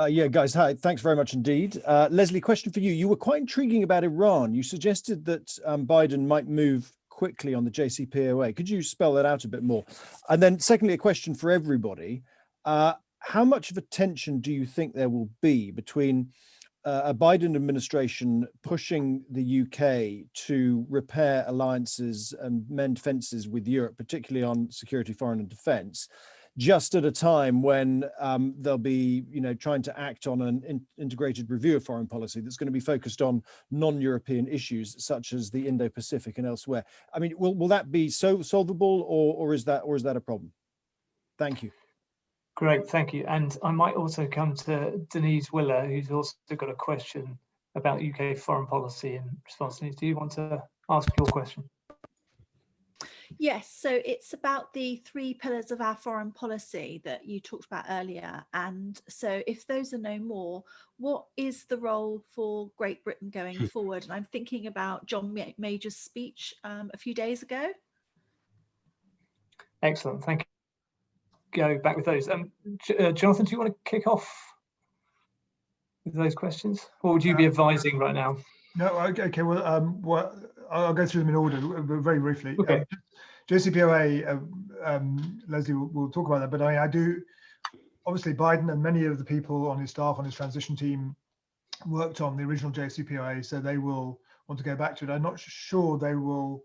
Yeah, guys, hi. Thanks very much indeed. Leslie, question for you. You were quite intriguing about Iran. You suggested that Biden might move quickly on the JCPOA. Could you spell that out a bit more? And then secondly, a question for everybody. How much of a tension do you think there will be between a Biden administration pushing the UK to repair alliances and mend fences with Europe, particularly on security, foreign and defence, just at a time when they'll be, trying to act on an integrated review of foreign policy that's going to be focused on non-European issues such as the Indo-Pacific and elsewhere? I mean, will that be solvable, or is that a problem? Thank you. Great, thank you. And I might also come to Denyse Whillier, who's also got a question about UK foreign policy in response to this. Do you want to ask your question? Yes, so it's about the 3 pillars of our foreign policy that you talked about earlier. And so if those are no more, what is the role for Great Britain going forward? And I'm thinking about John Major's speech a few days ago. Excellent, thank you. Go back with those. Jonathan, do you want to kick off with those questions? Or would you be advising right now? No, okay, well, I'll go through them in order, very briefly. Okay. JCPOA, Leslie will talk about that, but I do, obviously Biden and many of the people on his staff, on his transition team, worked on the original JCPOA, so they will want to go back to it. I'm not sure they will,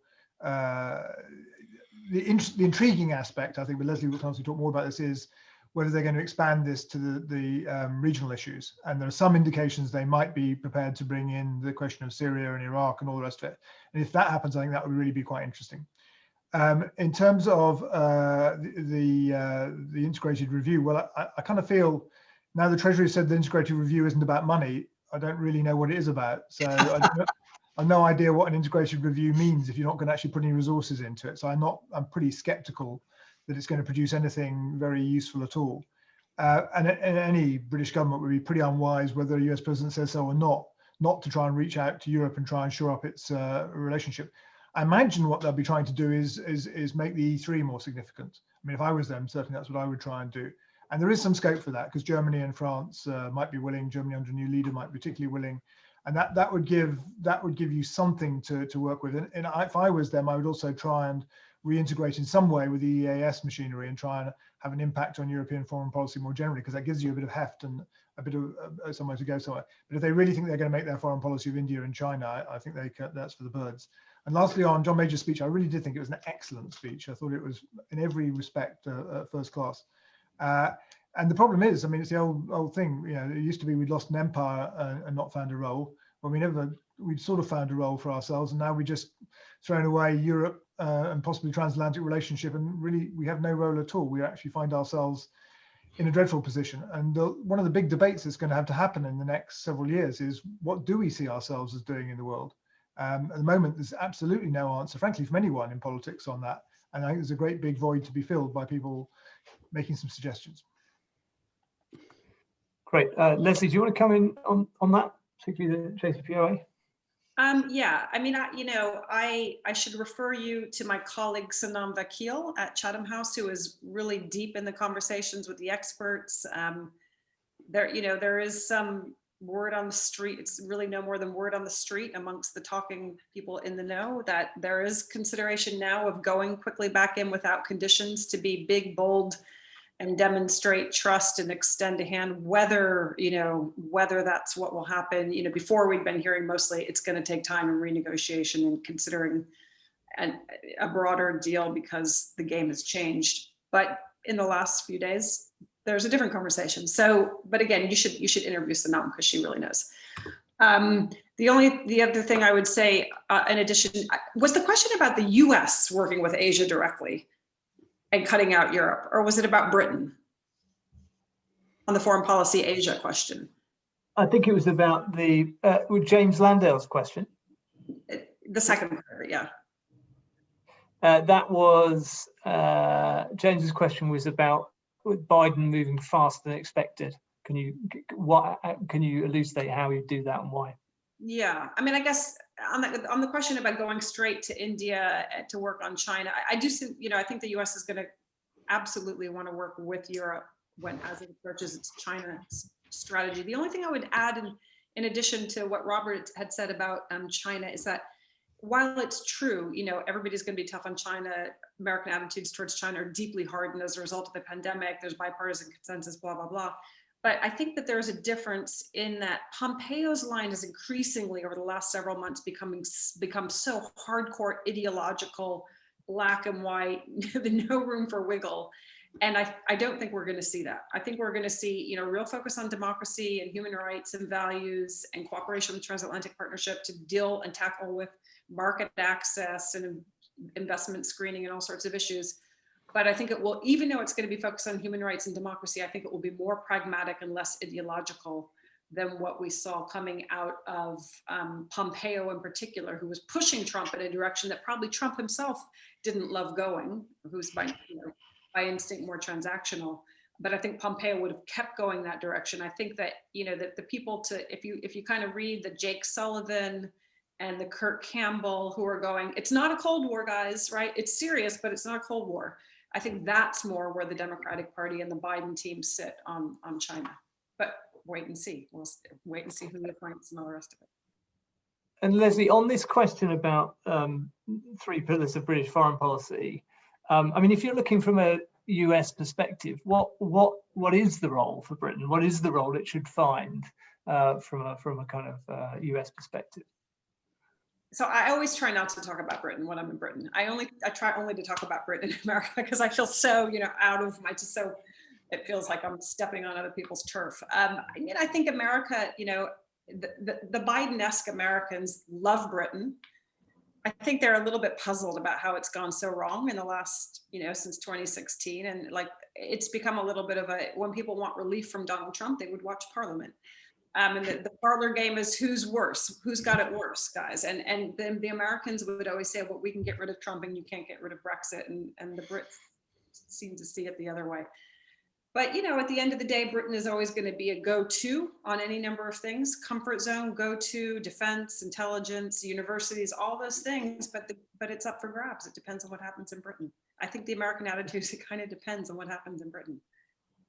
the intriguing aspect, I think, but Leslie will come to talk more about this, is whether they're going to expand this to the regional issues. And there are some indications they might be prepared to bring in the question of Syria and Iraq and all the rest of it. And if that happens, I think that would really be quite interesting. In terms of the integrated review, well, I kind of feel now the Treasury said the integrated review isn't about money. I don't really know what it is about. So I've no idea what an integrated review means if you're not going to actually put any resources into it. So I'm pretty skeptical that it's going to produce anything very useful at all. And any British government would be pretty unwise, whether the US president says so or not to try and reach out to Europe and try and shore up its relationship. I imagine what they'll be trying to do is make the E3 more significant. I mean, if I was them, certainly that's what I would try and do. And there is some scope for that, because Germany and France might be willing. Germany under a new leader might be particularly willing, and that would give you something to work with. And if I was them, I would also try and reintegrate in some way with the EAS machinery and try and have an impact on European foreign policy more generally, because that gives you a bit of heft and a bit of somewhere to go somewhere. But if they really think they're going to make their foreign policy of India and China, I think that's for the birds. And lastly, on John Major's speech, I really did think it was an excellent speech. I thought it was, in every respect, first class. And the problem is, I mean, it's the old thing. You know, it used to be we'd lost an empire and not found a role. Well, we'd sort of found a role for ourselves, and now we just thrown away Europe and possibly transatlantic relationship, and really we have no role at all. We actually find ourselves in a dreadful position. And one of the big debates that's going to have to happen in the next several years is, what do we see ourselves as doing in the world? At the moment, there's absolutely no answer, frankly, from anyone in politics on that. And I think there's a great big void to be filled by people making some suggestions. Great. Leslie, do you want to come in on that, particularly the JCPOA? Yeah, I mean, I should refer you to my colleague Sanam Vakil at Chatham House, who is really deep in the conversations with the experts. There is some word on the street. It's really no more than word on the street amongst the talking people in the know that there is consideration now of going quickly back in without conditions to be big, bold, and demonstrate trust and extend a hand, whether that's what will happen. Before we'd been hearing mostly it's going to take time and renegotiation and considering a broader deal because the game has changed. But in the last few days, there's a different conversation. So, but again, you should interview Sanam because she really knows. The other thing I would say, in addition, was the question about the US working with Asia directly and cutting out Europe, or was it about Britain on the foreign policy Asia question? I think it was about the James Landale's question. The second part, yeah. That was James's question was about Biden moving faster than expected. Can you elucidate how you do that and why? Yeah, I mean, I guess on the question about going straight to India to work on China, I do think, I think the US is going to absolutely want to work with Europe as it approaches its China strategy. The only thing I would add in addition to what Robert had said about China is that while it's true, everybody's going to be tough on China, American attitudes towards China are deeply hardened as a result of the pandemic, there's bipartisan consensus, blah, blah, blah. But I think that there's a difference in that Pompeo's line is increasingly over the last several months become so hardcore ideological, black and white, no room for wiggle. And I don't think we're going to see that. I think we're going to see, real focus on democracy and human rights and values and cooperation with transatlantic partnership to deal and tackle with market access and investment screening and all sorts of issues. But I think it will, even though it's going to be focused on human rights and democracy, I think it will be more pragmatic and less ideological than what we saw coming out of Pompeo in particular, who was pushing Trump in a direction that probably Trump himself didn't love going, who's by instinct more transactional. But I think Pompeo would have kept going that direction. I think that, that the people if you kind of read the Jake Sullivan and the Kirk Campbell who are going, it's not a Cold War, guys, right? It's serious, but it's not a Cold War. I think that's more where the Democratic Party and the Biden team sit on China. But wait and see. We'll wait and see who he appoints and all the rest of it. And Leslie, on this question about three pillars of British foreign policy, I mean, if you're looking from a US perspective, what is the role for Britain? What is the role it should find from a kind of US perspective? So I always try not to talk about Britain when I'm in Britain. I try only to talk about Britain and America because I feel so, out of my, it feels like I'm stepping on other people's turf. I think America, the Biden-esque Americans love Britain. I think they're a little bit puzzled about how it's gone so wrong in the last, since 2016. And it's become a little bit of when people want relief from Donald Trump, they would watch Parliament. And the parlor game is who's worse, who's got it worse, guys. And then the Americans would always say, well, we can get rid of Trump and you can't get rid of Brexit. And the Brits seem to see it the other way. But, at the end of the day, Britain is always going to be a go-to on any number of things, comfort zone, go-to, defense, intelligence, universities, all those things. But it's up for grabs. It depends on what happens in Britain. I think the American attitude is it kind of depends on what happens in Britain.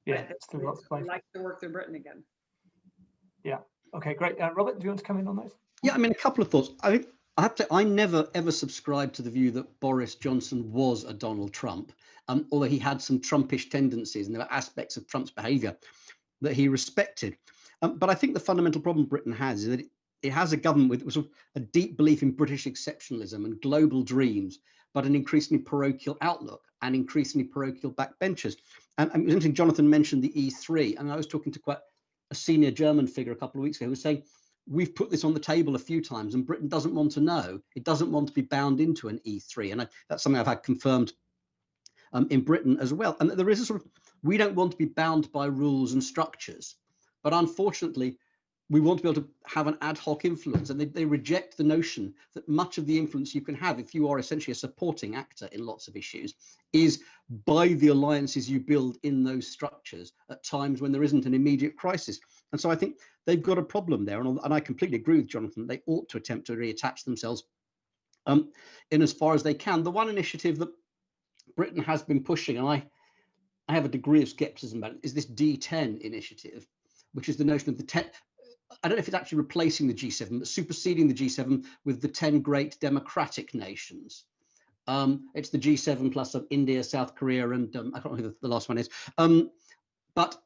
Yeah, still lots of like to work through Britain again. Yeah. Okay, great. Robert, do you want to come in on those? Yeah, I mean, a couple of thoughts. I have to. I never ever subscribed to the view that Boris Johnson was a Donald Trump, although he had some Trumpish tendencies and there were aspects of Trump's behaviour that he respected. But I think the fundamental problem Britain has is that it has a government with sort of a deep belief in British exceptionalism and global dreams, but an increasingly parochial outlook and increasingly parochial backbenchers. And it was interesting, Jonathan mentioned the E3, and I was talking to quite a senior German figure a couple of weeks ago who was saying we've put this on the table a few times, and Britain doesn't want to know. It doesn't want to be bound into an E3, and that's something I've had confirmed in Britain as well. And there is a sort of, we don't want to be bound by rules and structures, but unfortunately, we want to be able to have an ad hoc influence, and they reject the notion that much of the influence you can have if you are essentially a supporting actor in lots of issues is by the alliances you build in those structures at times when there isn't an immediate crisis. And so I think they've got a problem there, and I completely agree with Jonathan. They ought to attempt to reattach themselves in as far as they can. The one initiative that Britain has been pushing, and I have a degree of skepticism about it, is this D10 initiative, which is the notion of the 10. I don't know if it's actually replacing the G7, but superseding the G7 with the 10 great democratic nations. It's the G7 plus India, South Korea, and I can't remember who the last one is. But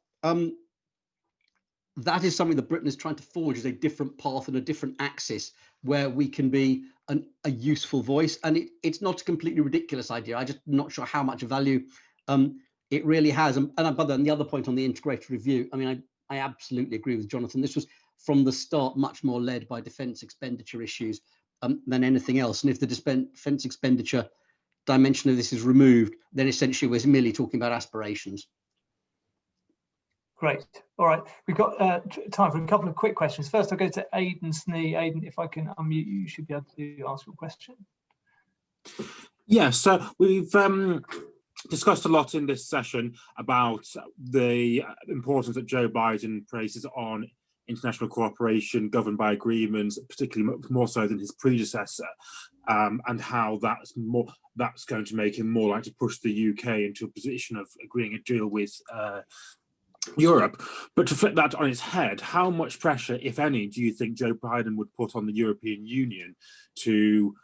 that is something that Britain is trying to forge, as a different path and a different axis where we can be a useful voice. And it's not a completely ridiculous idea. I'm just not sure how much value it really has. And the other point on the integrated review, I mean, I absolutely agree with Jonathan. This was from the start much more led by defence expenditure issues than anything else. And if the defence expenditure dimension of this is removed, then essentially we're merely talking about aspirations. Great. All right. We've got time for a couple of quick questions. First, I'll go to Aidan Snee. Aidan, if I can unmute you, you should be able to ask your question. Yeah, so we've discussed a lot in this session about the importance that Joe Biden places on international cooperation governed by agreements, particularly more so than his predecessor, and how that's going to make him more likely to push the UK into a position of agreeing a deal with Europe. But to flip that on its head, how much pressure, if any, do you think Joe Biden would put on the European Union to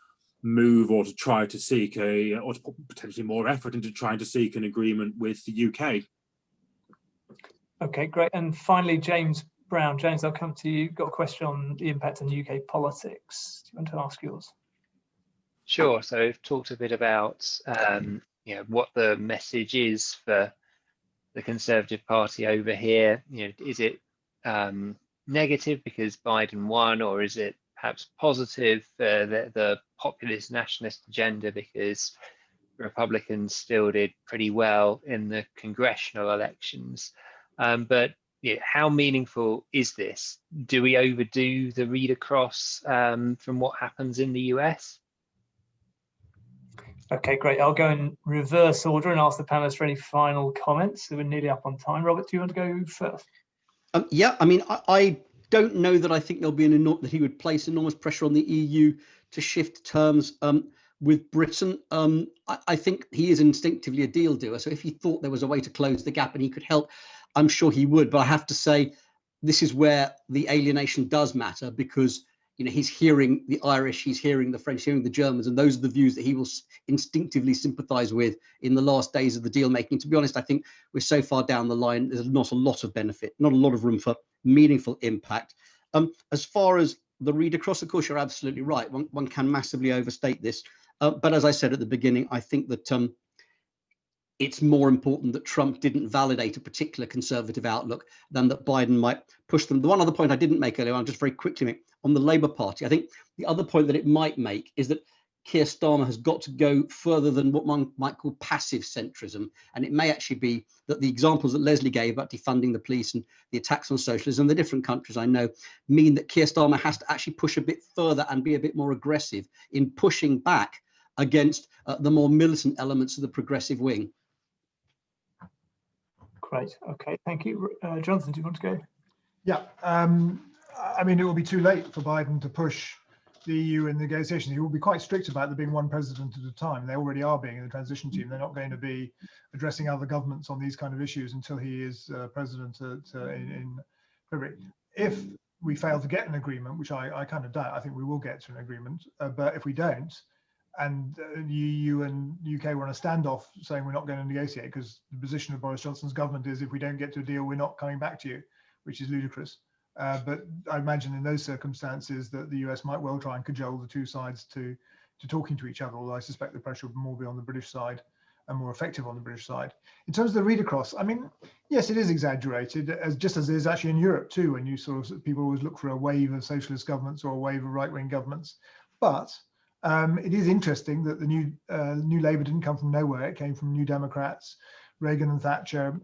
move or to try to seek or to put potentially more effort into trying to seek an agreement with the UK? Okay, great. And finally, James Browne. James, I'll come to you. Got a question on the impact on UK politics. Do you want to ask yours? Sure. So we've talked a bit about what the message is for the Conservative Party over here. Is it negative because Biden won, or is it perhaps positive the populist nationalist agenda because Republicans still did pretty well in the congressional elections? But how meaningful is this? Do we overdo the read across from what happens in the US? Okay, great. I'll go in reverse order and ask the panelists for any final comments. So we're nearly up on time. Robert, do you want to go first? Yeah, I mean, I don't know that I think there'll be that he would place enormous pressure on the EU to shift terms with Britain. I think he is instinctively a deal doer. So if he thought there was a way to close the gap and he could help, I'm sure he would. But I have to say, this is where the alienation does matter, because he's hearing the Irish, he's hearing the French, hearing the Germans, and those are the views that he will instinctively sympathise with in the last days of the deal making. To be honest, I think we're so far down the line, there's not a lot of benefit, not a lot of room for meaningful impact. As far as the read across, of course, you're absolutely right. One can massively overstate this. But as I said at the beginning, I think that it's more important that Trump didn't validate a particular conservative outlook than that Biden might push them. The one other point I didn't make earlier, I'll just very quickly make on the Labour Party. I think the other point that it might make is that Keir Starmer has got to go further than what one might call passive centrism. And it may actually be that the examples that Leslie gave about defunding the police and the attacks on socialism in the different countries I know mean that Keir Starmer has to actually push a bit further and be a bit more aggressive in pushing back against the more militant elements of the progressive wing. Great. Okay, thank you. Jonathan, do you want to go? Yeah, I mean, it will be too late for Biden to push the EU in negotiations. He will be quite strict about there being one president at a time. They already are being in the transition team. They're not going to be addressing other governments on these kind of issues until he is president in February. If we fail to get an agreement, which I kind of doubt, I think we will get to an agreement. But if we don't, and the EU and UK were on a standoff saying we're not going to negotiate because the position of Boris Johnson's government is if we don't get to a deal, we're not coming back to you, which is ludicrous. But I imagine in those circumstances that the US might well try and cajole the two sides to talking to each other, although I suspect the pressure would more be on the British side. more effective on the British side. In terms of the read across, I mean, yes, it is exaggerated, just as it is actually in Europe too, when you sort of, people always look for a wave of socialist governments or a wave of right-wing governments. But it is interesting that the new Labour didn't come from nowhere. It came from New Democrats, Reagan and Thatcher.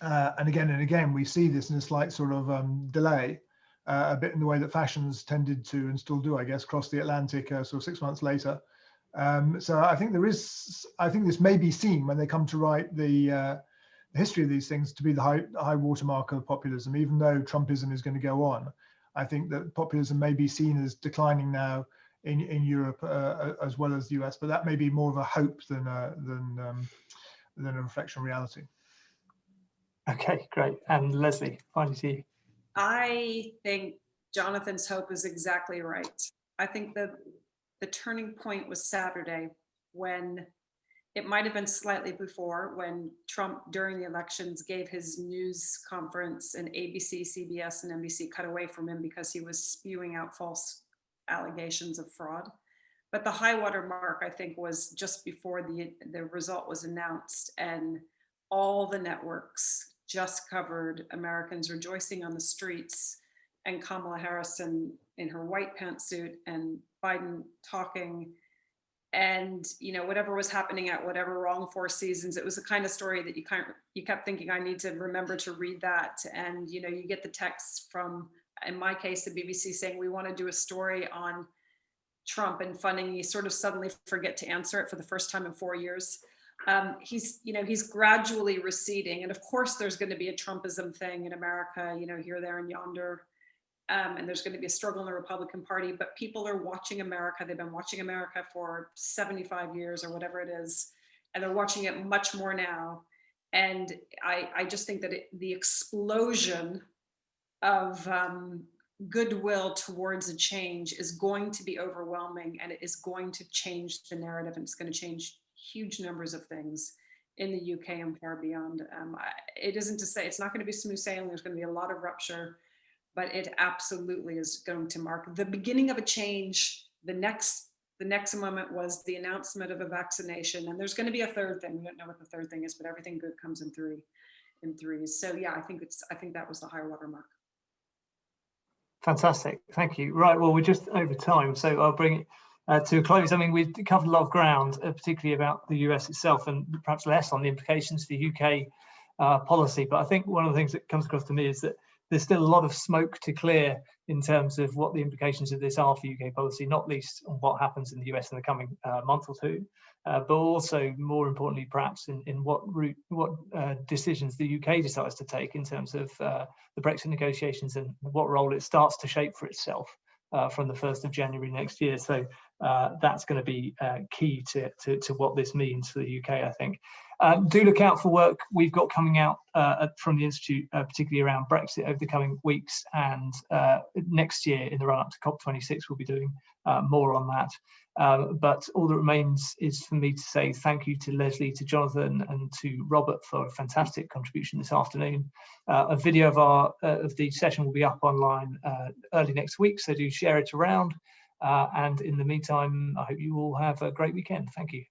And again, we see this in a slight sort of delay, a bit in the way that fashions tended to, and still do, I guess, cross the Atlantic sort of 6 months later. So I think this may be seen when they come to write the history of these things to be the high watermark of populism, even though Trumpism is going to go on. I think that populism may be seen as declining now in Europe as well as the US, but that may be more of a hope than a reflection of reality. Okay, great. And Leslie, finally to you. I think Jonathan's hope is exactly right. I think the turning point was Saturday, when it might have been slightly before, when Trump during the elections gave his news conference and ABC, CBS and NBC cut away from him because he was spewing out false allegations of fraud. But the high water mark, I think, was just before the result was announced, and all the networks just covered Americans rejoicing on the streets and Kamala Harris in her white pantsuit and Biden talking, and whatever was happening at whatever wrong Four Seasons. It was the kind of story that you kept thinking, I need to remember to read that. And you get the texts from, in my case, the BBC saying we want to do a story on Trump and funding. You sort of suddenly forget to answer it for the first time in 4 years. He's gradually receding, and of course there's going to be a Trumpism thing in America, here, there, and yonder. And there's going to be a struggle in the Republican Party, but people are watching America. They've been watching America for 75 years or whatever it is, and they're watching it much more now. And I just think that the explosion of goodwill towards a change is going to be overwhelming, and it is going to change the narrative, and it's going to change huge numbers of things in the UK and far beyond. It isn't to say it's not going to be smooth sailing. There's going to be a lot of rupture, but it absolutely is going to mark the beginning of a change. The next moment was the announcement of a vaccination, and there's going to be a third thing. We don't know what the third thing is, but everything good comes in threes. So yeah, I think that was the high water mark. Fantastic, thank you. Right, well, we're just over time, so I'll bring it to a close. I mean, we've covered a lot of ground, particularly about the US itself, and perhaps less on the implications for UK policy. But I think one of the things that comes across to me is that there's still a lot of smoke to clear in terms of what the implications of this are for UK policy, not least on what happens in the US in the coming month or two, but also more importantly, perhaps in what decisions the UK decides to take in terms of the Brexit negotiations and what role it starts to shape for itself from the 1st of January next year. So that's going to be key to what this means for the UK, I think. Do look out for work we've got coming out from the Institute, particularly around Brexit over the coming weeks, and next year in the run-up to COP26 we'll be doing more on that. But all that remains is for me to say thank you to Leslie, to Jonathan and to Robert for a fantastic contribution this afternoon. A video of the session will be up online early next week, so do share it around. And in the meantime, I hope you all have a great weekend. Thank you.